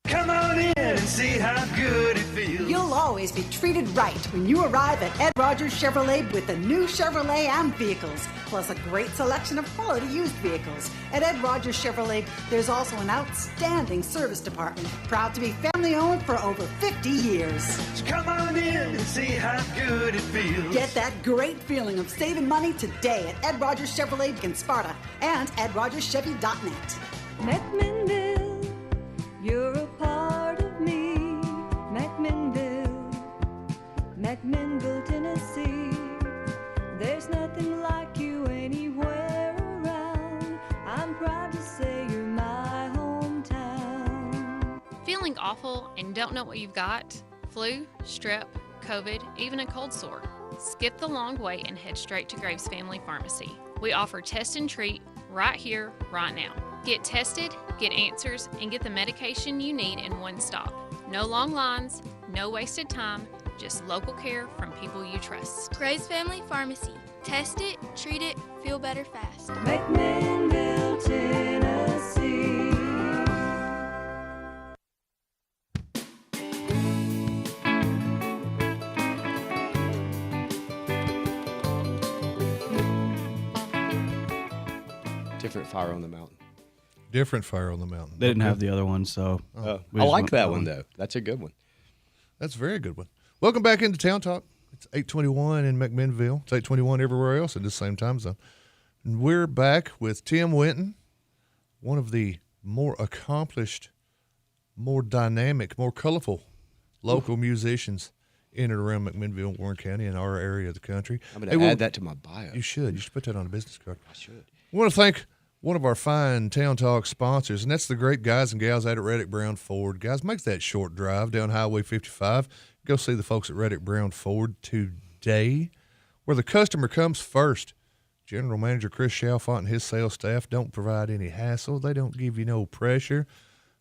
Come on in and see how good it feels. You'll always be treated right when you arrive at Ed Rogers Chevrolet with the new Chevrolet Am vehicles, plus a great selection of quality used vehicles. At Ed Rogers Chevrolet, there's also an outstanding service department, proud to be family-owned for over 50 years. So come on in and see how good it feels. Get that great feeling of saving money today at Ed Rogers Chevrolet in Sparta and EdRogersChevy.net. McMinnville, you're a part of me. McMinnville, McMinnville, Tennessee. There's nothing like you anywhere around. I'm proud to say you're my hometown. Feeling awful and don't know what you've got? Flu, strep, COVID, even a cold sore? Skip the long wait and head straight to Graves Family Pharmacy. We offer test and treat right here, right now. Get tested, get answers, and get the medication you need in one stop. No long lines, no wasted time, just local care from people you trust. Graves Family Pharmacy. Test it, treat it, feel better fast. McMinnville, Tennessee. Different Fire on the Mountain. Different Fire on the Mountain. They didn't have the other one, so I like that one, though. That's a good one. That's a very good one. Welcome back into Town Talk. It's 8:21 in McMinnville. It's 8:21 everywhere else in the same time zone. And we're back with Tim Winton, one of the more accomplished, more dynamic, more colorful local musicians in and around McMinnville, Warren County, and our area of the country. I'm going to add that to my bio. You should. You should put that on a business card. I should. I want to thank one of our fine Town Talk sponsors, and that's the great guys and gals out at Reddick Brown Ford. Guys, make that short drive down Highway 55. Go see the folks at Reddick Brown Ford today, where the customer comes first. General Manager Chris Chalfont and his sales staff don't provide any hassle. They don't give you no pressure.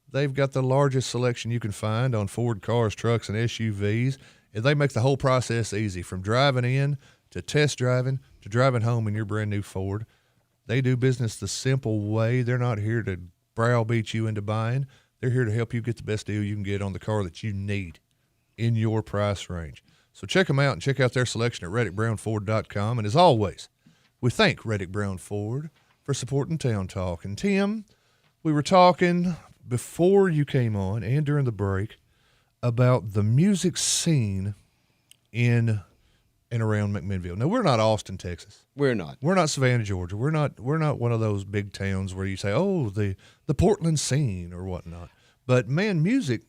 They've got the largest selection you can find on Ford cars, trucks, and SUVs, and they make the whole process easy, from driving in to test driving to driving home in your brand new Ford. They do business the simple way. They're not here to browbeat you into buying. They're here to help you get the best deal you can get on the car that you need in your price range. So check them out and check out their selection at ReddickBrownFord.com. And as always, we thank Reddick Brown Ford for supporting Town Talk. And Tim, we were talking before you came on and during the break about the music scene in and around McMinnville. Now, we're not Austin, Texas. We're not. We're not Savannah, Georgia. We're not one of those big towns where you say, oh, the Portland scene or whatnot. But, man, music,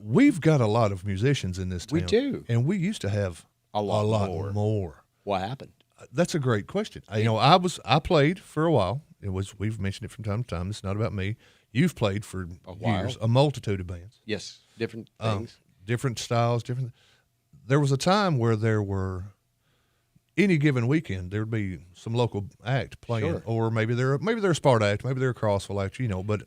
we've got a lot of musicians in this town. We do. And we used to have a lot more. What happened? That's a great question. I played for a while. We've mentioned it from time to time. It's not about me. You've played for years, a multitude of bands. Yes, different things. Different styles, different. There was a time where there were, any given weekend, there would be some local act playing, or maybe they're a Sparta act, maybe they're a Crossville act, but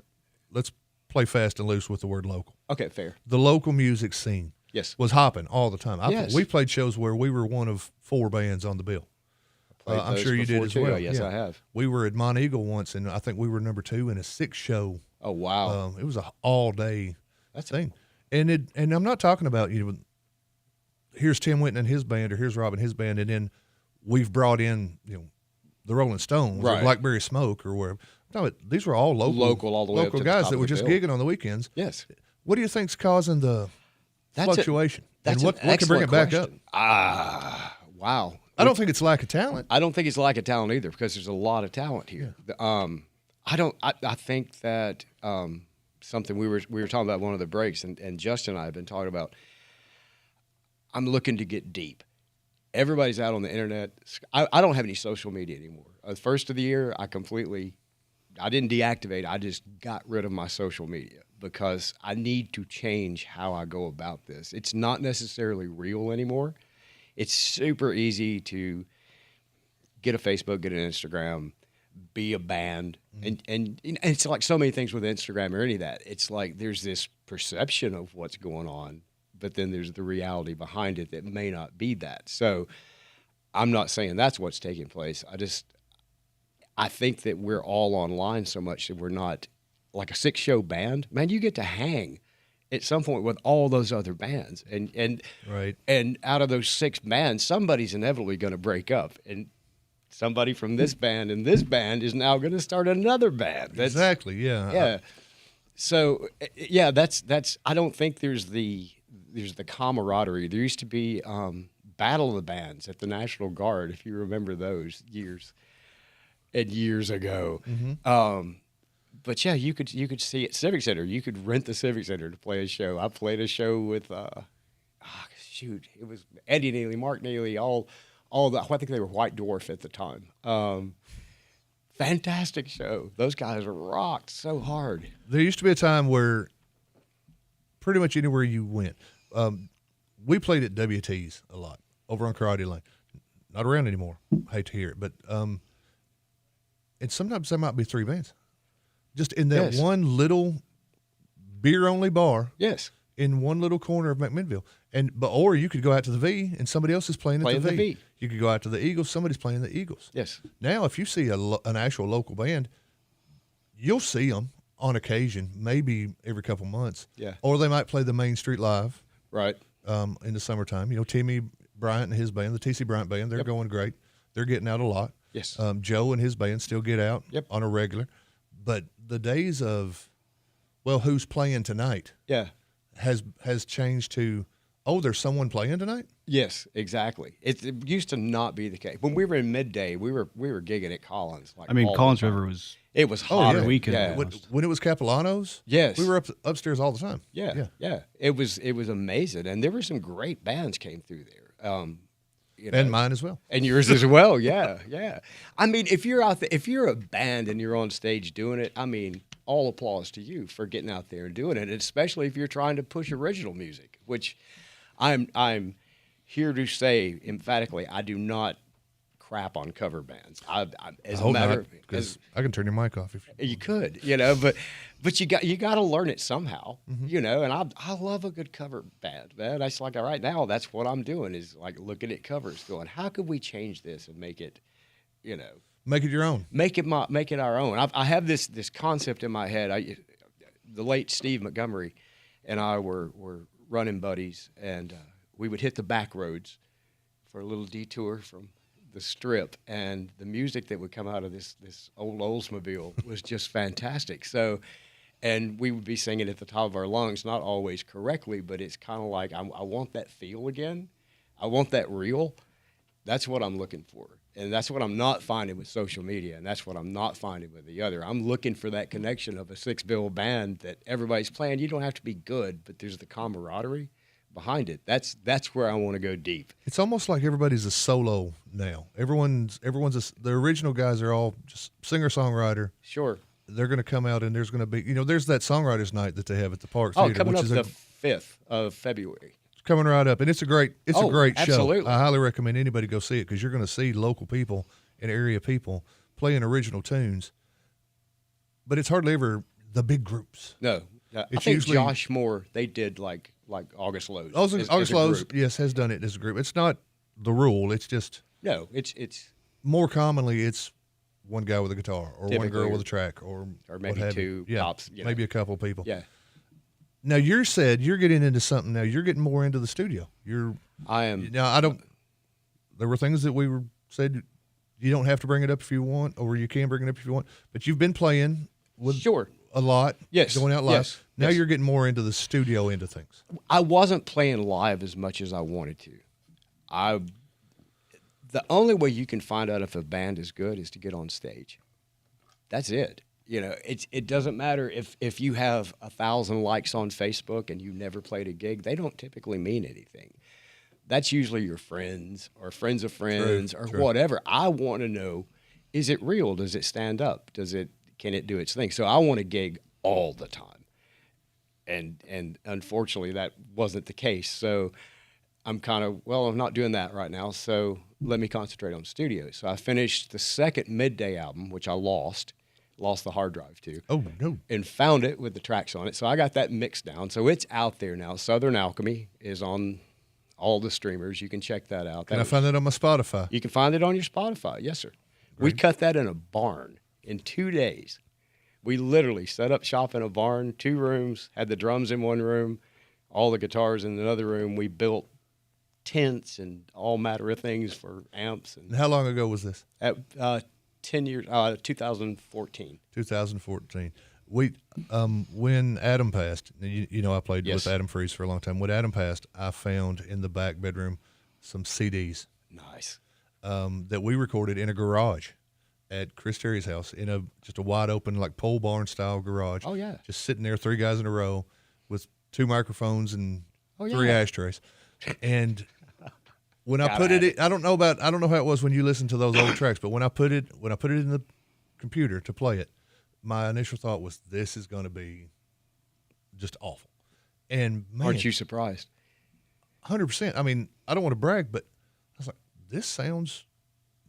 let's play fast and loose with the word local. Okay, fair. The local music scene. Yes. was hopping all the time. Yes. We played shows where we were one of 4 bands on the bill. Played I'm those sure you did before, as too. well. Yes, Yeah. I have. We were at Mont Eagle once, and I think we were number 2 in a 6 show. Oh, wow. It was a all day That's thing, and I'm not talking about here's Tim Winton and his band, or here's Rob and his band, and then we've brought in the Rolling Stones, or Right. Blackberry Smoke, or wherever. No, these were all local all the way up local to the guys top that of were the just bill. gigging on the weekends. Yes. What do you think's causing the fluctuation? That's and what can bring it back up? Wow. I don't think it's lack of talent. I don't think it's lack of talent either, because there's a lot of talent here. I think that something we were talking about one of the breaks, and Justin and I have been talking about. I'm looking to get deep. Everybody's out on the internet. I don't have any social media anymore. The first of the year, I didn't deactivate. I just got rid of my social media because I need to change how I go about this. It's not necessarily real anymore. It's super easy to get a Facebook, get an Instagram, be a band. And it's like so many things with Instagram or any of that. It's like there's this perception of what's going on, but then there's the reality behind it that may not be that. So I'm not saying that's what's taking place. I think that we're all online so much that we're not like a 6-show band. Man, you get to hang at some point with all those other bands. And right. And out of those 6 bands, somebody's inevitably going to break up. And somebody from this band and this band is now going to start another band. Exactly, yeah. Yeah. So, yeah, that's I don't think there's the camaraderie. There used to be Battle of the Bands at the National Guard, if you remember those years ago. Mm-hmm. But yeah, you could see it at Civic Center. You could rent the Civic Center to play a show. I played a show with it was Eddie Neely, Mark Neely, all the, I think they were White Dwarf at the time. Fantastic show. Those guys rocked so hard. There used to be a time where pretty much anywhere you went, we played at WT's a lot over on Karate Lane. Not around anymore. Hate to hear it, but and sometimes there might be 3 bands, just in that Yes. one little beer-only bar. Yes. In one little corner of McMinnville, or you could go out to the V and somebody else is playing at the V. You could go out to the Eagles, somebody's playing the Eagles. Yes. Now, if you see an actual local band, you'll see them on occasion, maybe every couple months. Yeah. Or they might play the Main Street Live. Right. In the summertime, Timmy Bryant and his band, the TC Bryant band, they're going great. They're getting out a lot. Yes. Joe and his band still get out on a regular, but the days of, who's playing tonight? Yeah. Has changed to, there's someone playing tonight? Yes, exactly. It used to not be the case. When we were in midday, we were gigging at Collins. Collins River was. It was hot. Weekend. Yeah. When it was Capilano's, yes, we were upstairs all the time. Yeah. It was amazing, and there were some great bands came through there. And mine as well, and yours as well. Yeah. I mean, if you're out there, if you're a band and you're on stage doing it, I mean, all applause to you for getting out there and doing it, especially if you're trying to push original music, which I'm here to say emphatically, I do not crap on cover bands. As a matter, because I can turn your mic off if you could, but you got to learn it somehow, And I love a good cover band, man. That's like right now, that's what I'm doing is like looking at covers, going, how could we change this and make it, make it your own, make it our own. I have this concept in my head. The late Steve Montgomery and I were running buddies, and we would hit the back roads for a little detour from the Strip, and the music that would come out of this old Oldsmobile was just fantastic. So, and we would be singing at the top of our lungs, not always correctly, but it's kind of like I want that feel again. I want that real. That's what I'm looking for. And that's what I'm not finding with social media, and that's what I'm not finding with the other. I'm looking for that connection of a 6-bill band that everybody's playing. You don't have to be good, but there's the camaraderie behind it. That's where I want to go deep. It's almost like everybody's a solo now. Everyone's the original guys are all just singer-songwriter. Sure. They're going to come out, and there's going to be, there's that songwriters night that they have at the Park Theater. Coming which up is the 5th of February. Coming right up, and it's a great absolutely. show. I highly recommend anybody go see it because you're going to see local people and area people playing original tunes. But it's hardly ever the big groups. No, I think usually Josh Moore. They did like like August Lowe's. August a Lowe's, group. yes, has done it as a group. It's not the rule. It's just No, it's more commonly it's one guy with a guitar or one Typically, girl with a track or maybe what have two you. Yeah, tops, you know. maybe a couple people. Yeah. Now you're getting into something now. You're getting more into the studio. I am. Now I don't. There were things that we said you don't have to bring it up if you want, or you can bring it up if you want. But you've been playing with a lot. Yes. Going out live. Yes. Now Yes. you're getting more into the studio end of things. I wasn't playing live as much as I wanted to. The only way you can find out if a band is good is to get on stage. That's it. You know, it doesn't matter if you have 1,000 likes on Facebook and you never played a gig. They don't typically mean anything. That's usually your friends or friends of friends or whatever. I want to know, is it real? Does it stand up? Can it do its thing? So I want a gig all the time. And unfortunately that wasn't the case. So I'm kind of, I'm not doing that right now. So let me concentrate on studio. So I finished the second Midday album, which I lost the hard drive to. Oh, no. And found it with the tracks on it. So I got that mixed down. So it's out there now. Southern Alchemy is on all the streamers. You can check that out. Can I find that on my Spotify? You can find it on your Spotify. Yes, sir. We cut that in a barn in 2 days. We literally set up shop in a barn, 2 rooms, had the drums in one room, all the guitars in another room. We built tents and all matter of things for amps. And how long ago was this? At 10 years, 2014. 2014. When Adam passed, you know I played Yes. with Adam Freeze for a long time. When Adam passed, I found in the back bedroom some CDs. Nice. That we recorded in a garage at Chris Terry's house in just a wide open like pole barn style garage. Oh, yeah. Just sitting there, 3 guys in a row with 2 microphones and Oh, 3 yeah. ashtrays. And when I Gotta put have it, I don't know how it was when you listened to those old tracks, but when I put it in the computer to play it, my initial thought was, this is going to be just awful. And man, Aren't you surprised? 100%. I mean, I don't want to brag, but I was like, this sounds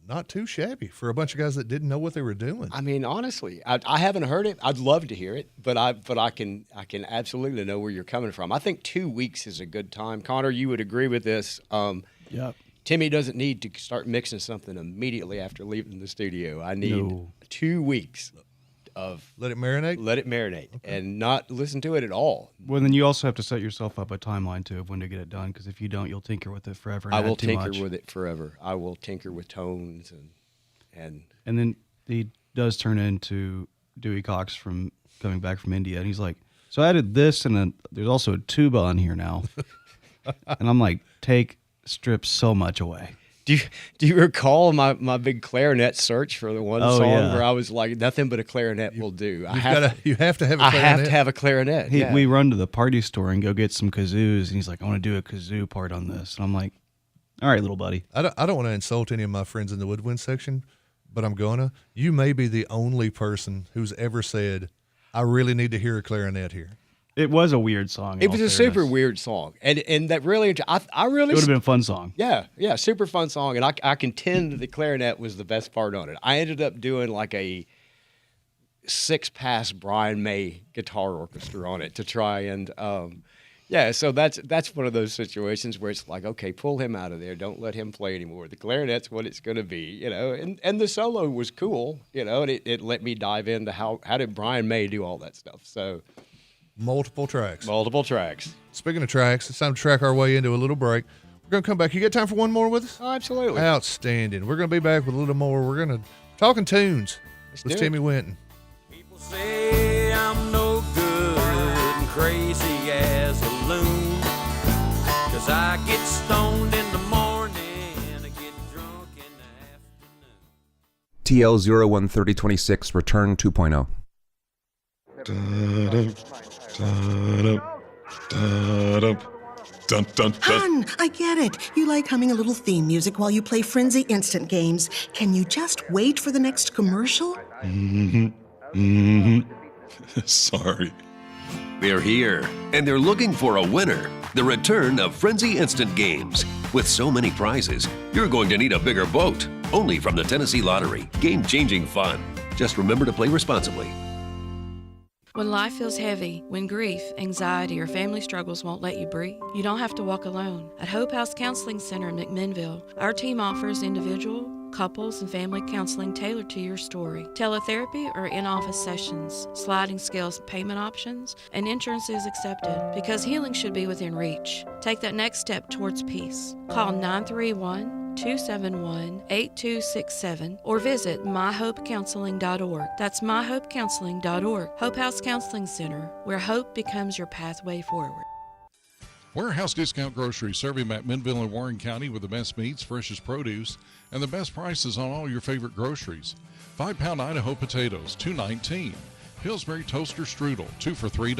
not too shabby for a bunch of guys that didn't know what they were doing. I mean, honestly, I haven't heard it. I'd love to hear it, but I can absolutely know where you're coming from. I think 2 weeks is a good time. Connor, you would agree with this. Yep. Timmy doesn't need to start mixing something immediately after leaving the studio. I need 2 weeks of let it marinate, and not listen to it at all. Well, then you also have to set yourself up a timeline too of when to get it done, because if you don't, you'll tinker with it forever. And I will add too tinker much. with it forever. I will tinker with tones and then he does turn into Dewey Cox from coming back from India, and he's like, "So I added this, and there's also a tuba on here now," and I'm like, strip so much away. Do you recall my big clarinet search for the one song where I was like, nothing but a clarinet will do. You have to have a clarinet. I have to have a clarinet. We run to the party store and go get some kazoos, and he's like, "I want to do a kazoo part on this," and I'm like, "All right, little buddy." I don't want to insult any of my friends in the woodwind section, but I'm gonna. You may be the only person who's ever said, "I really need to hear a clarinet here." It was a weird song. It was a super weird song, and that really, I really. It would have been a fun song. Yeah, super fun song, and I contend that the clarinet was the best part on it. I ended up doing like a 6-pass Brian May guitar orchestra on it to try and, so that's one of those situations where it's like, okay, pull him out of there, don't let him play anymore. The clarinet's what it's going to be, you know. And the solo was cool, you know, and it let me dive into how did Brian May do all that stuff. So. Multiple tracks. Speaking of tracks, it's time to track our way into a little break. We're going to come back. You got time for one more with us? Oh, absolutely. Outstanding. We're going to be back with a little more. We're going to talking tunes with Timmy Winton. People say I'm no good and crazy as a loon, 'cause I get stoned in the morning and I get drunk in the afternoon. TL013026 return 2.0. Hun, I get it. You like humming a little theme music while you play Frenzy Instant games. Can you just wait for the next commercial? Sorry. They're here, and they're looking for a winner. The return of Frenzy Instant Games. With so many prizes, you're going to need a bigger boat. Only from the Tennessee Lottery. Game-changing fun. Just remember to play responsibly. When life feels heavy, when grief, anxiety, or family struggles won't let you breathe, you don't have to walk alone. At Hope House Counseling Center in McMinnville, our team offers individual, couples, and family counseling tailored to your story, teletherapy or in-office sessions, sliding scales payment options, and insurance is accepted because healing should be within reach. Take that next step towards peace. Call 931-271-8267 or visit myhopecounseling.org. That's myhopecounseling.org. Hope House Counseling Center, where hope becomes your pathway forward. Warehouse Discount Grocery, serving McMinnville and Warren County with the best meats, freshest produce, and the best prices on all your favorite groceries. 5-pound Idaho potatoes, $2.19. Pillsbury toaster strudel, 2 for $3.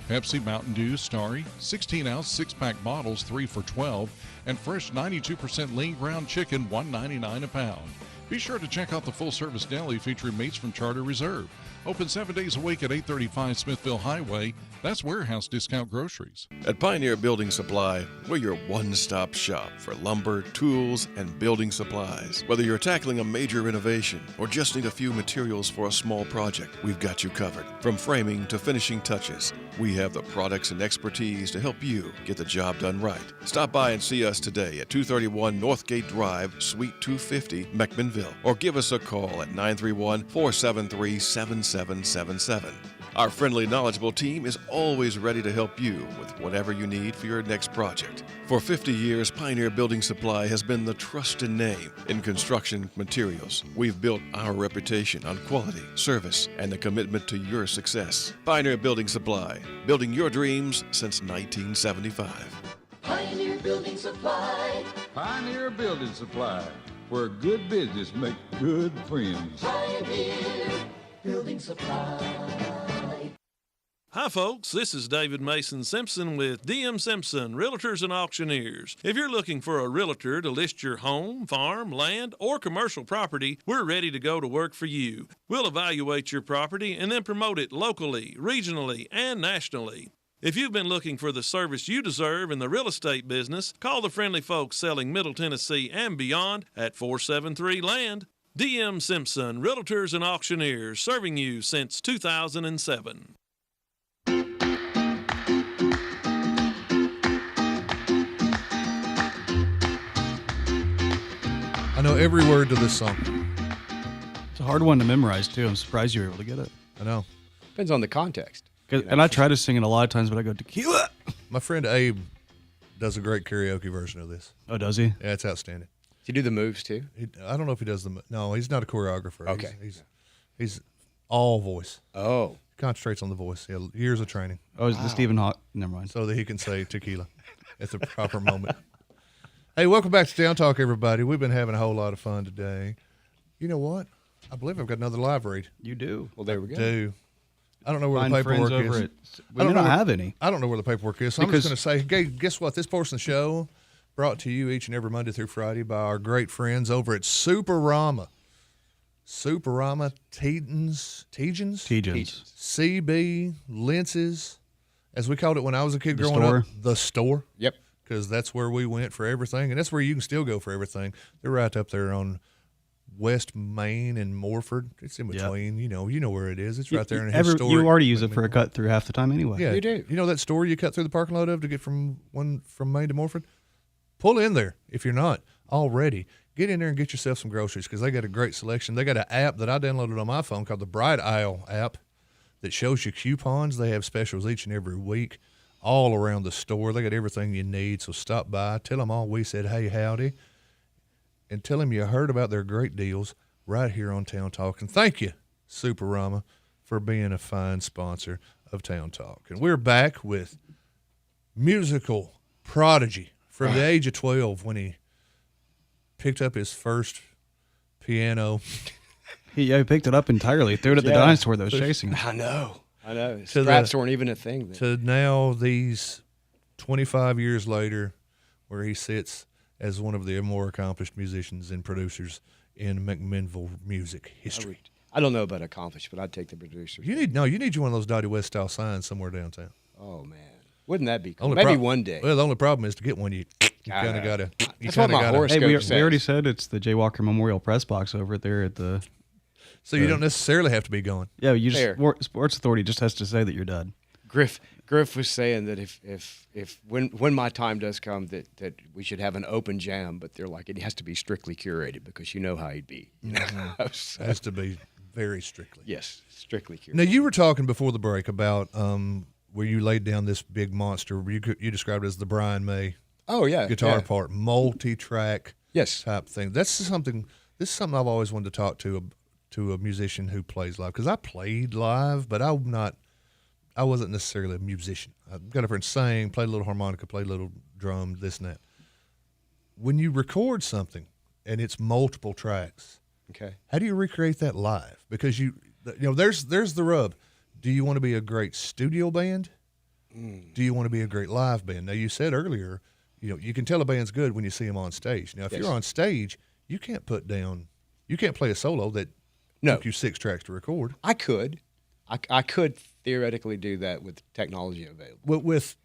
Pepsi Mountain Dew Starry, 16-ounce 6-pack bottles, 3 for $12. And fresh 92% lean ground chicken, $1.99 a pound. Be sure to check out the full-service deli featuring meats from Charter Reserve. Open 7 days a week at 835 Smithville Highway. That's Warehouse Discount Groceries. At Pioneer Building Supply, we're your one-stop shop for lumber, tools, and building supplies. Whether you're tackling a major renovation or just need a few materials for a small project, we've got you covered. From framing to finishing touches, we have the products and expertise to help you get the job done right. Stop by and see us today at 231 Northgate Drive, Suite 250, McMinnville, or give us a call at 931-473-7777. Our friendly, knowledgeable team is always ready to help you with whatever you need for your next project. For 50 years, Pioneer Building Supply has been the trusted name in construction materials. We've built our reputation on quality, service, and the commitment to your success. Pioneer Building Supply, building your dreams since 1975. Pioneer Building Supply. Pioneer Building Supply, where good business makes good friends. Pioneer Building Supply. Hi, folks. This is David Mason Simpson with DM Simpson, Realtors and Auctioneers. If you're looking for a realtor to list your home, farm, land, or commercial property, we're ready to go to work for you. We'll evaluate your property and then promote it locally, regionally, and nationally. If you've been looking for the service you deserve in the real estate business, call the friendly folks selling Middle Tennessee and beyond at 473-LAND. DM Simpson, Realtors and Auctioneers, serving you since 2007. I know every word to this song. It's a hard one to memorize, too. I'm surprised you were able to get it. I know. Depends on the context. And I try to sing it a lot of times, but I go, tequila. My friend Abe does a great karaoke version of this. Oh, does he? Yeah, it's outstanding. Does he do the moves, too? I don't know if he does the... No, he's not a choreographer. Okay. He's all voice. Oh. Concentrates on the voice. Yeah, years of training. Oh, is the Stephen Hawk? Never mind. So that he can say tequila at the proper moment. Hey, welcome back to Town Talk, everybody. We've been having a whole lot of fun today. You know what? I believe I've got another live read. You do. Well, there we go. I don't know where Find the paperwork friends is. over we don't have any. I don't know where the paperwork is. So I'm just going to say, hey, guess what? This portion of the show brought to you each and every Monday through Friday by our great friends over at Superama. Superama Tegens, CB Lenses, as we called it when I was a kid growing up. The store. Yep. Because that's where we went for everything, and that's where you can still go for everything. They're right up there on West Main and Morford. It's in between. Yep. You know where it is. It's right there in a historic. You already use it for a cut through half the time anyway. Yeah, you do. You know that store you cut through the parking lot of to get from Main to Morford? Pull in there if you're not already. Get in there and get yourself some groceries because they got a great selection. They got an app that I downloaded on my phone called the Bright Aisle app that shows you coupons. They have specials each and every week all around the store. They got everything you need, so stop by. Tell them all we said, hey, howdy, and tell them you heard about their great deals right here on Town Talk. And thank you, Superama, for being a fine sponsor of Town Talk. And we're back with musical prodigy from the age of 12 when he picked up his first piano. He picked it up entirely, threw it at the dinosaur that was chasing him. I know. Straps weren't even a thing then. To now, these 25 years later, where he sits as one of the more accomplished musicians and producers in McMinnville music history. I don't know about accomplished, but I'd take the producer. You need you one of those Dottie West style signs somewhere downtown. Oh man, wouldn't that be cool? Maybe one day. Well, the only problem is to get one, you kind of got to. That's what my horoscope Hey, we says. already said it's the Jay Walker Memorial Press Box over there at the So you don't necessarily have to be going. Yeah, you Fair. just Sports Authority just has to say that you're done. Griff was saying that if when my time does come that we should have an open jam, but they're like it has to be strictly curated because you know how he'd be. You know? It has to be very strictly. Yes, strictly curated. Now you were talking before the break about where you laid down this big monster. You described it as the Brian May. Oh yeah, guitar yeah. part, multi-track. Yes. Type thing. This is something I've always wanted to talk to a musician who plays live, because I played live, but I wasn't necessarily a musician. I've got a friend sang, played a little harmonica, played a little drum, this and that. When you record something and it's multiple tracks, okay, how do you recreate that live? Because there's the rub. Do you want to be a great studio band? Do you want to be a great live band? Now, you said earlier, you can tell a band's good when you see them on stage. Now, if you're on stage, you can't play a solo that took you 6 tracks to record. I could theoretically do that with technology available. With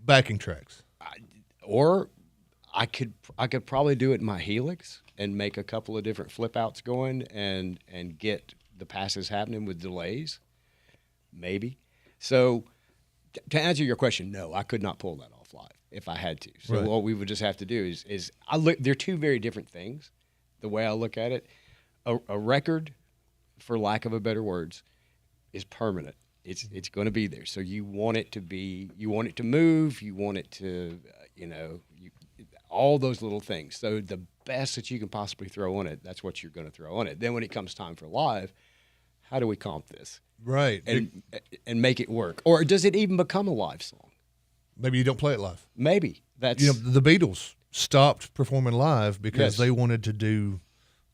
backing tracks. Or I could probably do it in my Helix and make a couple of different flip outs going and get the passes happening with delays. Maybe. So to answer your question, no, I could not pull that off live if I had to. So Right. what we would just have to do is they're two very different things. The way I look at it, a record, for lack of a better words, is permanent. It's going to be there. So you want it to move, you want it to, all those little things. So the best that you can possibly throw on it, that's what you're going to throw on it. Then when it comes time for live, how do we comp this? Right. And make it work? Or does it even become a live song? Maybe you don't play it live. Maybe. That's the Beatles stopped performing live because Yes. they wanted to do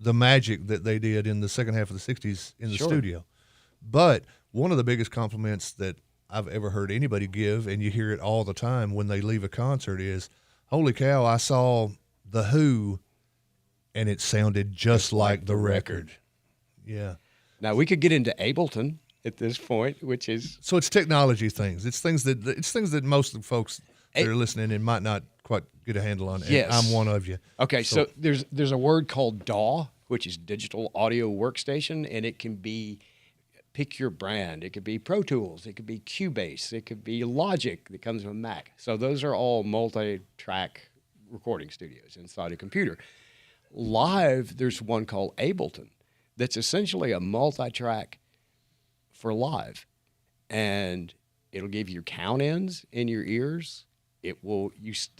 the magic that they did in the second half of the 60s in the Sure. studio. But one of the biggest compliments that I've ever heard anybody give, and you hear it all the time when they leave a concert, is, holy cow, I saw The Who, and it sounded just like the record. Yeah. Now we could get into Ableton at this point, which is So it's technology things. It's things that most of the folks that are listening in might not quite get a handle on. And Yes. I'm one of you. Okay, so there's a word called DAW, which is Digital Audio Workstation, and it can be pick your brand. It could be Pro Tools, it could be Cubase, it could be Logic that comes from Mac. So those are all multi-track recording studios inside a computer. Live, there's one called Ableton that's essentially a multi-track for live, and it'll give you count ins in your ears. It will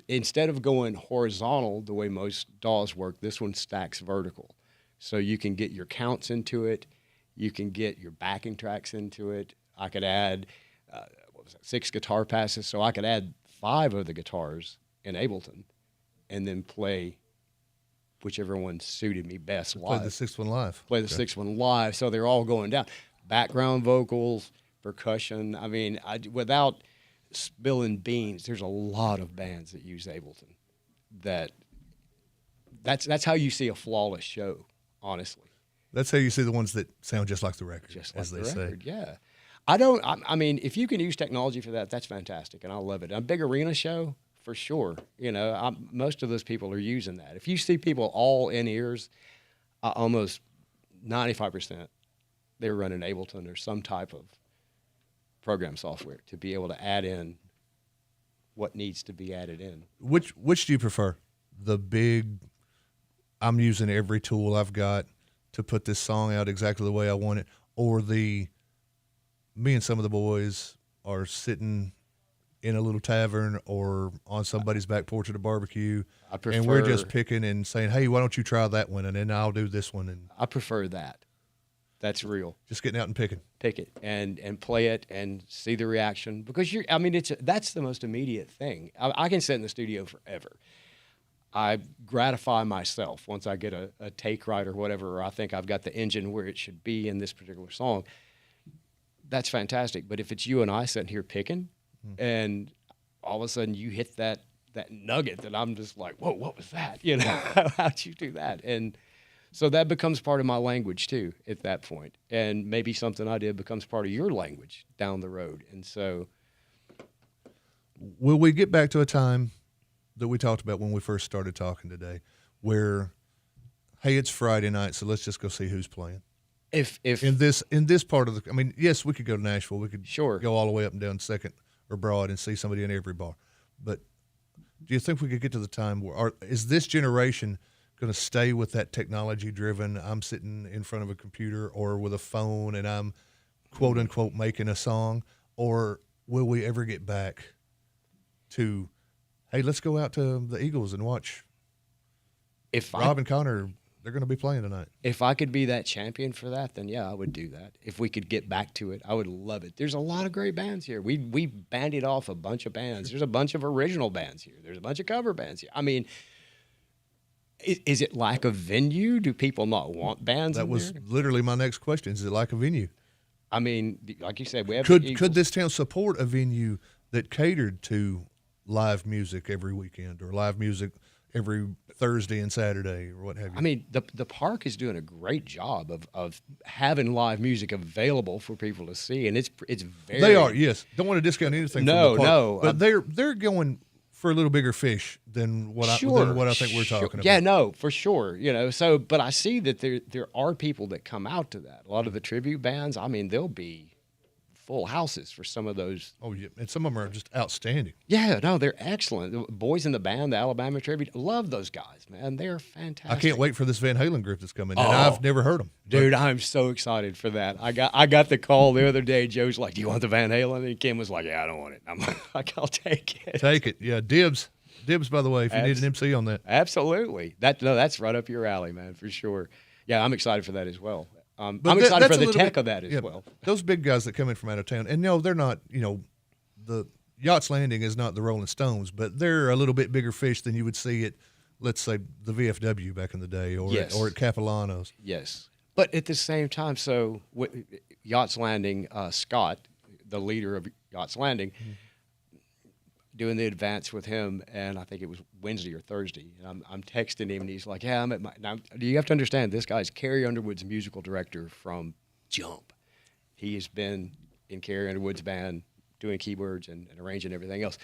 instead of going horizontal the way most DAWs work, this one stacks vertical, so you can get your counts into it, you can get your backing tracks into it. I could add 6 guitar passes, so I could add 5 of the guitars in Ableton, and then play whichever one suited me best live. Play the 6th one live. Play the Okay. 6th one live, so they're all going down. Background vocals, percussion. I mean, without spilling beans, there's a lot of bands that use Ableton. That's how you see a flawless show, honestly. That's how you see the ones that sound just like the record, Just like as they the say. record, yeah. I mean, if you can use technology for that, that's fantastic, and I love it. A big arena show, for sure. Most of those people are using that. If you see people all in ears, almost 95%, they're running Ableton or some type of program software to be able to add in what needs to be added in. Which do you prefer? The big, I'm using every tool I've got to put this song out exactly the way I want it, or me and some of the boys are sitting in a little tavern or on somebody's back porch at a barbecue, and we're just picking and saying, hey, why don't you try that one, and then I'll do this one. And I prefer that. That's real. Just getting out and picking. Pick it and play it and see the reaction, because that's the most immediate thing. I can sit in the studio forever. I gratify myself once I get a take right or whatever, or I think I've got the engine where it should be in this particular song. That's fantastic. But if it's you and I sitting here picking, and all of a sudden you hit that nugget that I'm just like, whoa, what was that? How'd you do that? And so that becomes part of my language too at that point. And maybe something I did becomes part of your language down the road. And so, will we get back to a time that we talked about when we first started talking today, where, hey, it's Friday night, so let's just go see who's playing? If in this part of the, I mean, yes, we could go to Nashville. We could go all the way up and down Second or Broad and see somebody in every bar. But do you think we could get to the time where, or is this generation going to stay with that technology-driven? I'm sitting in front of a computer or with a phone and I'm quote unquote making a song, or will we ever get back to, hey, let's go out to the Eagles and watch Rob and Connor? They're going to be playing tonight. If I could be that champion for that, then yeah, I would do that. If we could get back to it, I would love it. There's a lot of great bands here. We bandied off a bunch of bands. There's a bunch of original bands here. There's a bunch of cover bands here. I mean, is it lack of venue? Do people not want bands? That was literally my next question. Is it lack of venue? I mean, like you said, we have could this town support a venue that catered to live music every weekend or live music every Thursday and Saturday or what have you? I mean, the park is doing a great job of having live music available for people to see, and it's very. They are, yes. Don't want to discount anything. No, from the park, no, but they're going for a little bigger fish than what I think we're talking about. Yeah, no, for sure. You know, so but I see that there are people that come out to that. A lot of the tribute bands. I mean, they'll be full houses for some of those. Oh yeah, and some of them are just outstanding. Yeah, no, they're excellent. The boys in the band, the Alabama tribute, love those guys, man. They're fantastic. I can't wait for this Van Halen group that's coming. And I've never heard them, dude. I'm so excited for that. I got the call the other day. Joe's like, "Do you want the Van Halen?" And Kim was like, "Yeah, I don't want it." I'm like, "I'll take it." Take it, yeah. Dibs. By the way, if you need an MC on that, absolutely. That's right up your alley, man, for sure. Yeah, I'm excited for that as well. I'm excited for the tech of that as well. Those big guys that come in from out of town, and no, they're not, the Yachts Landing is not the Rolling Stones, but they're a little bit bigger fish than you would see at, let's say, the VFW back in the day or at Capilano's. Yes. But at the same time, so Yachts Landing, Scott, the leader of Yachts Landing, doing the advance with him, and I think it was Wednesday or Thursday. And I'm texting him, and he's like, "Yeah, I'm at my." Now, you have to understand, this guy's Carrie Underwood's musical director from Jump. He has been in Carrie Underwood's band doing keyboards and arranging everything else.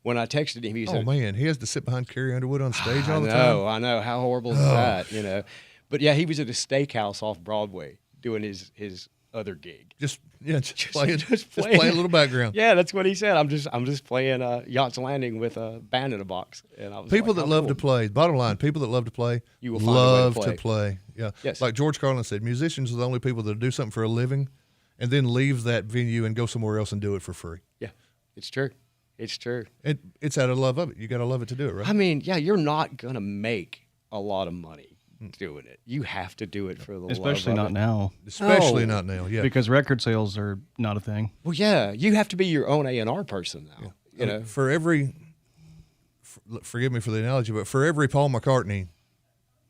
When I texted him, he said, "Oh man, he has to sit behind Carrie Underwood on stage all the time." I know. How horrible is that? You know, but yeah, he was at a steakhouse off Broadway doing his other gig. Just playing a little background. Yeah, that's what he said. I'm just playing Yachts Landing with a band in a box. And I was people like, that love to play. Bottom line, people that love to play. You will find a way to play. To play. Yeah. Yes. Like George Carlin said, musicians are the only people that do something for a living, and then leave that venue and go somewhere else and do it for free. Yeah, it's true. It's true. It's out of love of it. You got to love it to do it, right? I mean, yeah, you're not gonna make a lot of money doing it. You have to do it for the especially love of not it. now. Especially not now. Yeah, because record sales are not a thing. Well, yeah, you have to be your own A&R person now. Yeah. You know, for every. Forgive me for the analogy, but for every Paul McCartney,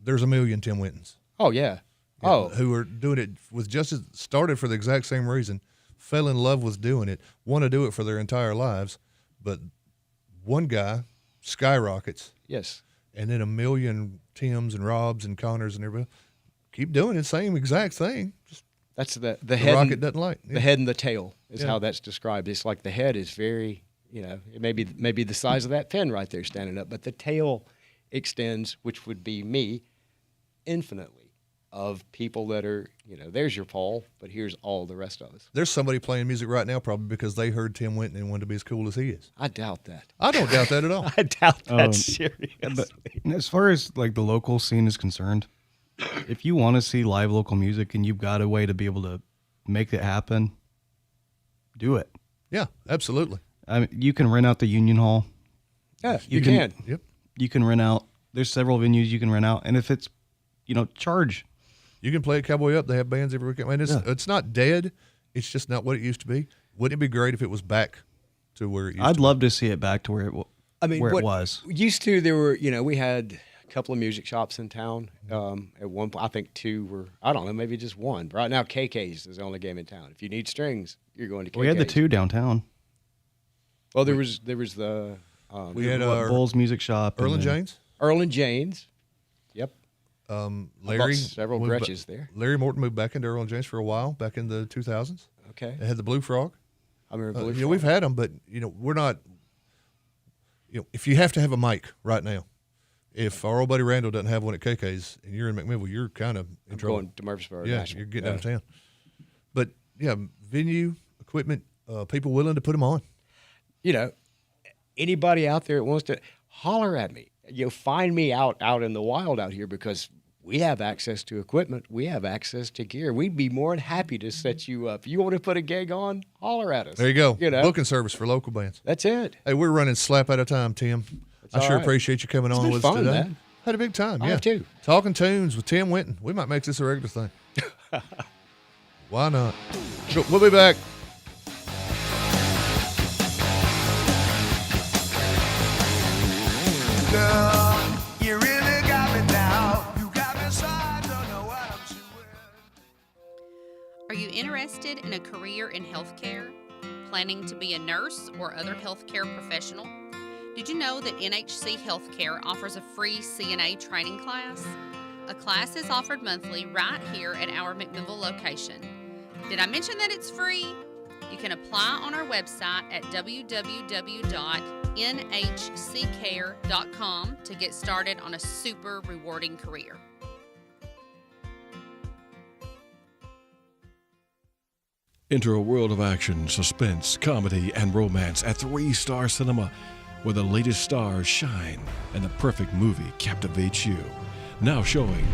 there's a million Tim Wintons. Oh yeah. Oh, who are doing it with just as started for the exact same reason, fell in love with doing it, want to do it for their entire lives, but one guy skyrockets. Yes. And then a million Tims and Robs and Connors and everybody keep doing it, same exact thing. Just that's the the head rocket and, doesn't light. The head and the tail is how that's described. It's like the head is very, it may be the size of that pin right there standing up, but the tail extends, which would be me, infinitely, of people that are, there's your Paul, but here's all the rest of us. There's somebody playing music right now probably because they heard Tim Winton and wanted to be as cool as he is. I doubt that. I don't doubt that at all. I doubt that seriously. But as far as like the local scene is concerned, if you want to see live local music and you've got a way to be able to make it happen, do it. Yeah, absolutely. I mean, you can rent out the Union Hall. Yeah, you can. Yep. You can rent out. There's several venues you can rent out, and if it's, charge. You can play at Cowboy Up. They have bands every weekend. I mean, it's not dead. It's just not what it used to be. Wouldn't it be great if it was back to where it used to be? I'd love to see it back to where it was. Used to, there were, we had a couple of music shops in town. At one point, I think two were, I don't know, maybe just one. Right now, KK's is the only game in town. If you need strings, you're going to KK's. We had the two downtown. Well, there was the... we had Bull's Music Shop. Earl and Jane's? Earl and Jane's. Yep. Larry. Several Gretches there. Larry Morton moved back into Earl and Jane's for a while, back in the 2000s. Okay. They had the Blue Frog. I remember Blue Frog. We've had them, but, we're not, if you have to have a mic right now, if our old buddy Randall doesn't have one at KK's and you're in McMinnville, you're kind of in trouble. Going to Murfreesboro. Yeah, Nashville. you're getting out of town. But, yeah, venue, equipment, people willing to put them on. You know, anybody out there that wants to holler at me. Find me out in the wild out here because we have access to equipment. We have access to gear. We'd be more than happy to set you up. You want to put a gig on? Holler at us. There you go. You know? Booking service for local bands. That's it. Hey, we're running slap out of time, Tim. I sure appreciate you coming on with us today. Man. Had a big time. I have too. Talking tunes with Tim Winton. We might make this a regular thing. Why not? We'll be back. Girl, you really got me now. You got me so I don't know what I'm doing. Are you interested in a career in healthcare? Planning to be a nurse or other healthcare professional? Did you know that NHC Healthcare offers a free CNA training class? A class is offered monthly right here at our McMinnville location. Did I mention that it's free? You can apply on our website at www.nhccare.com to get started on a super rewarding career. Enter a world of action, suspense, comedy, and romance at 3-Star Cinema, where the latest stars shine and the perfect movie captivates you. Now showing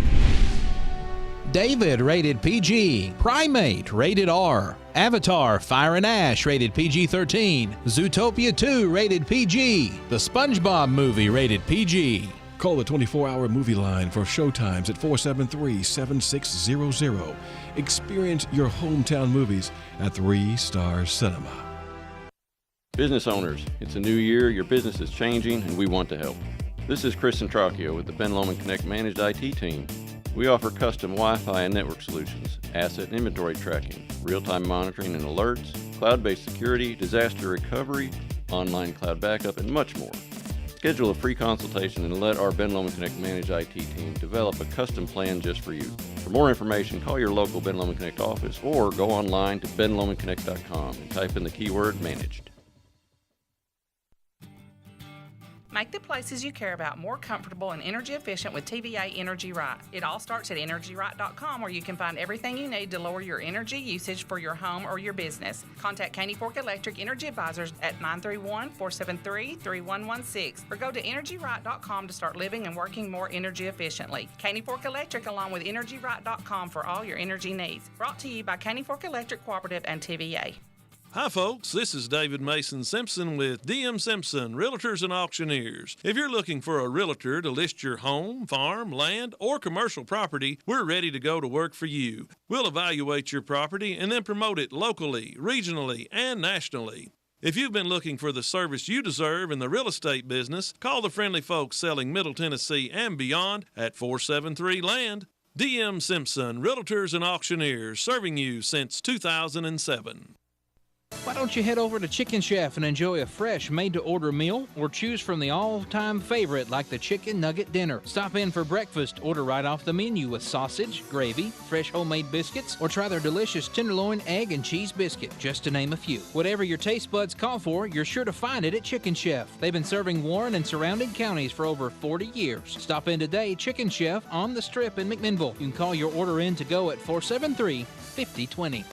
David, rated PG. Primate, rated R. Avatar, Fire and Ash, rated PG-13. Zootopia 2, rated PG. The SpongeBob Movie, rated PG. Call the 24-hour movie line for showtimes at 473-7600. Experience your hometown movies at 3-Star Cinema. Business owners, it's a new year, your business is changing, and we want to help. This is Chris Centracchio with the Ben Lomond Connect Managed IT team. We offer custom Wi-Fi and network solutions, asset and inventory tracking, real-time monitoring and alerts, cloud-based security, disaster recovery, online cloud backup, and much more. Schedule a free consultation and let our Ben Lomond Connect Managed IT team develop a custom plan just for you. For more information, call your local Ben Lomond Connect office or go online to benlomondconnect.com and type in the keyword managed. Make the places you care about more comfortable and energy efficient with TVA Energy Right. It all starts at EnergyRight.com, where you can find everything you need to lower your energy usage for your home or your business. Contact Caney Fork Electric Energy Advisors at 931-473-3116 or go to EnergyRight.com to start living and working more energy efficiently. Caney Fork Electric along with EnergyRight.com for all your energy needs. Brought to you by Caney Fork Electric Cooperative and TVA. Hi folks, this is David Mason Simpson with DM Simpson, Realtors and Auctioneers. If you're looking for a realtor to list your home, farm, land, or commercial property, we're ready to go to work for you. We'll evaluate your property and then promote it locally, regionally, and nationally. If you've been looking for the service you deserve in the real estate business, call the friendly folks selling Middle Tennessee and beyond at 473-LAND. DM Simpson, Realtors and Auctioneers, serving you since 2007. Why don't you head over to Chicken Chef and enjoy a fresh made-to-order meal or choose from the all-time favorite like the Chicken Nugget Dinner. Stop in for breakfast, order right off the menu with sausage, gravy, fresh homemade biscuits, or try their delicious tenderloin, egg, and cheese biscuit, just to name a few. Whatever your taste buds call for, you're sure to find it at Chicken Chef. They've been serving Warren and surrounding counties for over 40 years. Stop in today, Chicken Chef on the Strip in McMinnville. You can call your order in to go at 473-5020.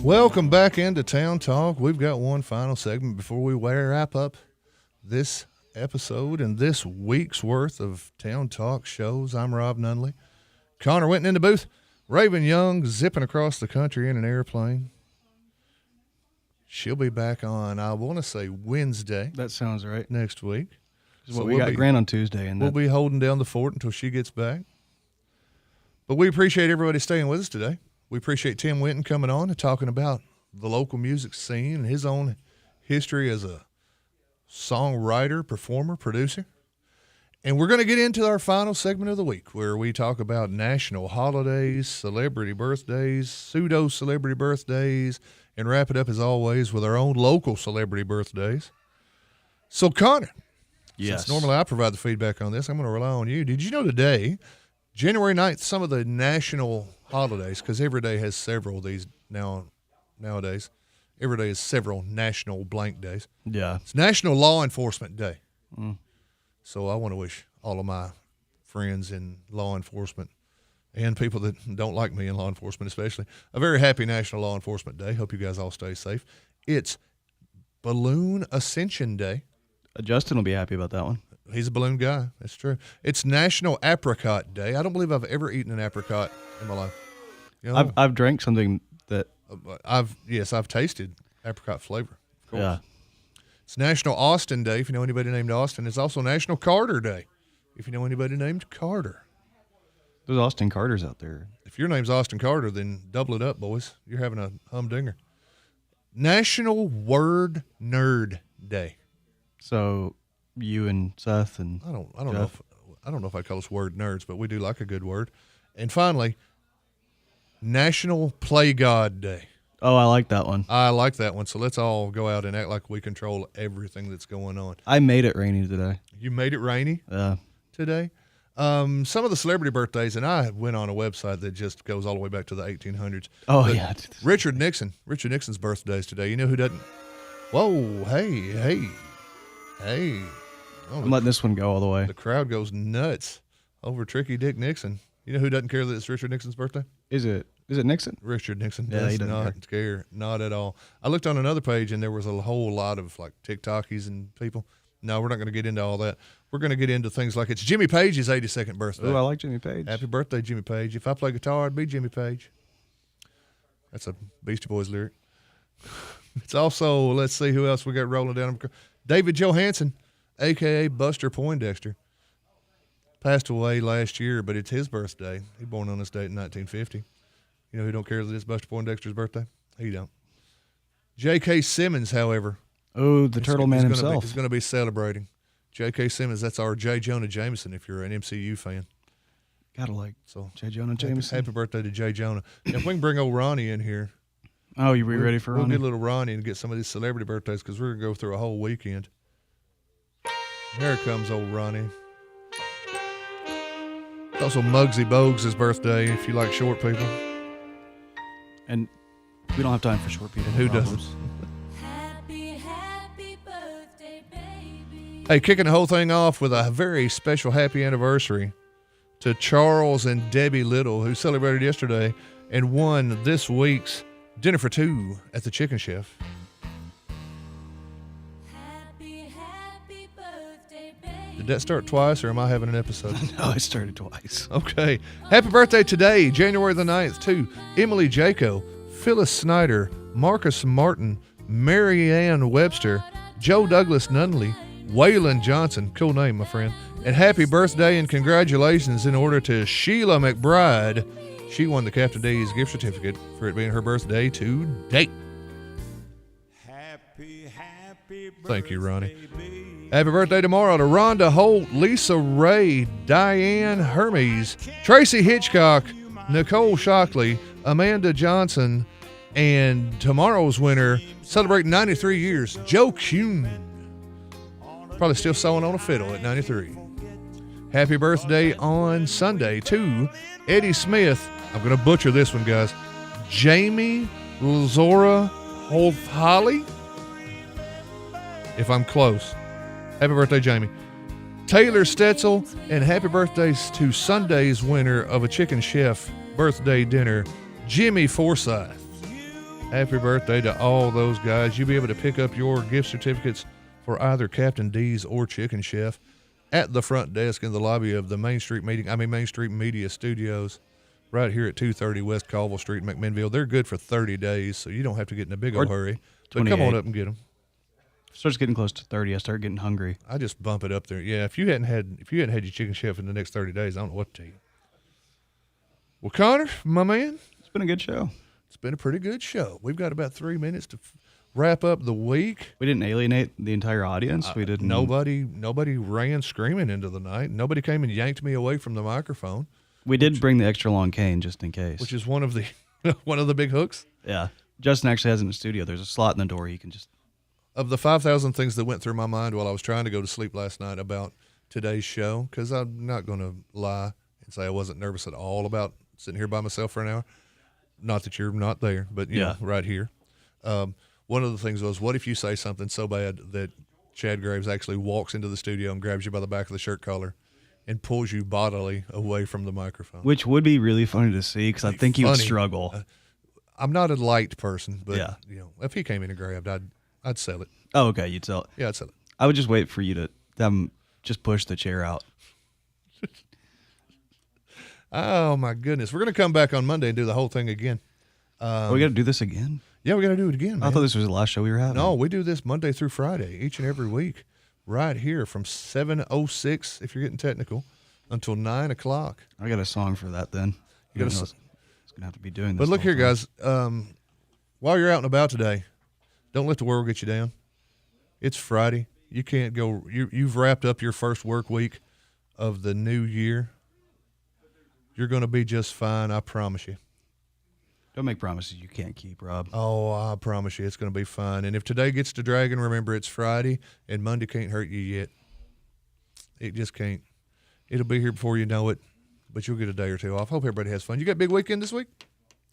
Welcome back into Town Talk. We've got one final segment before we wrap up this episode and this week's worth of Town Talk shows. I'm Rob Nunley. Connor Winton in the booth. Raven Young zipping across the country in an airplane. She'll be back on, I want to say, Wednesday. That sounds right. Next week. So we got Grant on Tuesday. And we'll be holding down the fort until she gets back. But we appreciate everybody staying with us today. We appreciate Tim Winton coming on and talking about the local music scene and his own history as a songwriter, performer, producer. And we're going to get into our final segment of the week where we talk about national holidays, celebrity birthdays, pseudo-celebrity birthdays, and wrap it up, as always, with our own local celebrity birthdays. So, Connor, since normally I provide the feedback on this, I'm going to rely on you. Did you know today, January 9th, some of the national holidays, because every day has several of these nowadays. Every day is several national blank days. Yeah. It's National Law Enforcement Day. Mm. So I want to wish all of my friends in law enforcement and people that don't like me in law enforcement especially a very happy National Law Enforcement Day. Hope you guys all stay safe. It's Balloon Ascension Day. Justin will be happy about that one. He's a balloon guy. That's true. It's National Apricot Day. I don't believe I've ever eaten an apricot in my life. You know, I've drank something that I've tasted apricot flavor. Of course. Yeah. It's National Austin Day. If you know anybody named Austin, it's also National Carter Day. If you know anybody named Carter. There's Austin Carters out there. If your name's Austin Carter, then double it up, boys. You're having a humdinger. National Word Nerd Day. So you and Seth and I don't know if I call us word nerds, but we do like a good word. And finally, National Play God Day. Oh, I like that one. I like that one. So let's all go out and act like we control everything that's going on. I made it rainy today. You made it rainy today? Some of the celebrity birthdays, and I went on a website that just goes all the way back to the 1800s. Oh, But yeah. Richard Nixon. Richard Nixon's birthday is today. You know who doesn't? Whoa, hey. Oh, I'm letting this one go all the way. the crowd goes nuts over Tricky Dick Nixon. You know who doesn't care that it's Richard Nixon's birthday? Is it Nixon? Richard Nixon Yeah, does he doesn't not care, not at all. I looked on another page, and there was a whole lot of like TikTokies and people. No, we're not going to get into all that. We're going to get into things like it's Jimmy Page's 82nd birthday. Oh, I like Jimmy Page. Happy birthday, Jimmy Page. If I play guitar, I'd be Jimmy Page. That's a Beastie Boys lyric. It's also, let's see who else we got rolling down. David Johansen, a.k.a. Buster Poindexter. Passed away last year, but it's his birthday. He born on this date in 1950. You know who don't care that it's Buster Poindexter's birthday? He don't. J.K. Simmons, however. Oh, the Turtle Man himself. He's going to be celebrating. J.K. Simmons, that's our J. Jonah Jameson if you're an MCU fan. Gotta like So J. Jonah Jameson. Happy birthday to J. Jonah. Now, if we can bring old Ronnie in here. Oh, you be ready for We'll Ronnie? get a little Ronnie and get some of these celebrity birthdays because we're going to go through a whole weekend. Here comes old Ronnie. It's also Muggsy Bogues' birthday if you like short people. And we don't have time for short people. Who problems. doesn't? Hey, kicking the whole thing off with a very special happy anniversary to Charles and Debbie Little, who celebrated yesterday and won this week's Dinner for Two at the Chicken Chef. Did that start twice, or am I having an episode? No, it started twice. Okay. Happy birthday today, January the 9th, to Emily Jaco, Phyllis Snyder, Marcus Martin, Mary Ann Webster, Joe Douglas Nunley, Waylon Johnson, cool name, my friend, and happy birthday and congratulations in order to Sheila McBride. She won the Captain D's gift certificate for it being her birthday today. Thank you, Ronnie. Happy birthday tomorrow to Rhonda Holt, Lisa Ray, Diane Hermes, Tracy Hitchcock, Nicole Shockley, Amanda Johnson, and tomorrow's winner, celebrating 93 years, Joe Kuhn. Probably still sewing on a fiddle at 93. Happy birthday on Sunday to Eddie Smith. I'm going to butcher this one, guys. Jamie Lazora Holly. If I'm close. Happy birthday, Jamie. Taylor Stetzel, and happy birthdays to Sunday's winner of a Chicken Chef birthday dinner, Jimmy Forsyth. Happy birthday to all those guys. You'll be able to pick up your gift certificates for either Captain D's or Chicken Chef at the front desk in the lobby of the Main Street Media Studios right here at 230 West Colville Street in McMinnville. They're good for 30 days, so you don't have to get in a big old hurry. But come on up and get them. Starts getting close to 30. I start getting hungry. I just bump it up there. Yeah, if you hadn't had your Chicken Chef in the next 30 days, I don't know what to tell you. Well, Connor, my man, it's been a good show. It's been a pretty good show. We've got about 3 minutes to wrap up the week. We didn't alienate the entire audience. We didn't. Nobody ran screaming into the night. Nobody came and yanked me away from the microphone. We did bring the extra long cane just in case, which is one of the one of the big hooks. Yeah, Justin actually has it in the studio. There's a slot in the door. You can just. Of the 5,000 things that went through my mind while I was trying to go to sleep last night about today's show, because I'm not going to lie and say I wasn't nervous at all about sitting here by myself for an hour. Not that you're not there, but you know, right here. One of the things was, what if you say something so bad that Chad Graves actually walks into the studio and grabs you by the back of the shirt collar and pulls you bodily away from the microphone? Which would be really funny to see, because I think he would struggle. I'm not a light person, but you know, if he came in and grabbed, I'd sell it. Oh, okay, you'd sell it. Yeah, I'd sell it. I would just wait for you to just push the chair out. Oh my goodness, we're gonna come back on Monday and do the whole thing again. We got to do this again? Yeah, we got to do it again, man. I thought this was the last show we were having. No, we do this Monday through Friday, each and every week, right here from 7:06, if you're getting technical, until 9 o'clock. I got a song for that then. You got it's going to have to be doing this. But look the whole here, time. guys. While you're out and about today, don't let the world get you down. It's Friday. You can't go. You've wrapped up your first work week of the new year. You're going to be just fine, I promise you. Don't make promises you can't keep, Rob. Oh, I promise you, it's going to be fine. And if today gets to dragging, remember it's Friday, and Monday can't hurt you yet. It just can't. It'll be here before you know it, but you'll get a day or two off. Hope everybody has fun. You got a big weekend this week?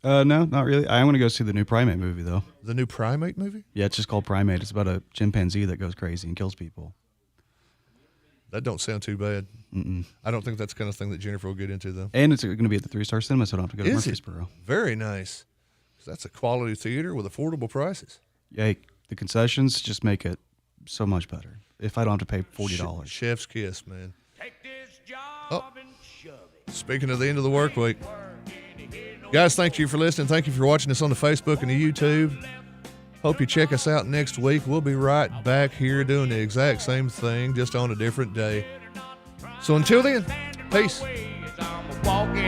No, not really. I am going to go see the new Primate movie, though. The new Primate movie? Yeah, it's just called Primate. It's about a chimpanzee that goes crazy and kills people. That don't sound too bad. I don't think that's the kind of thing that Jennifer will get into, though. And it's going to be at the 3-Star Cinema, so I don't have to go to Is it? Murfreesboro. Very nice. 'Cause that's a quality theater with affordable prices. Yeah, the concessions just make it so much better. If I don't have to pay $40. Chef's kiss, man. Oh. Speaking of the end of the work week. Guys, thank you for listening. Thank you for watching us on the Facebook and the YouTube. Hope you check us out next week. We'll be right back here doing the exact same thing, just on a different day. So until then, peace. Walking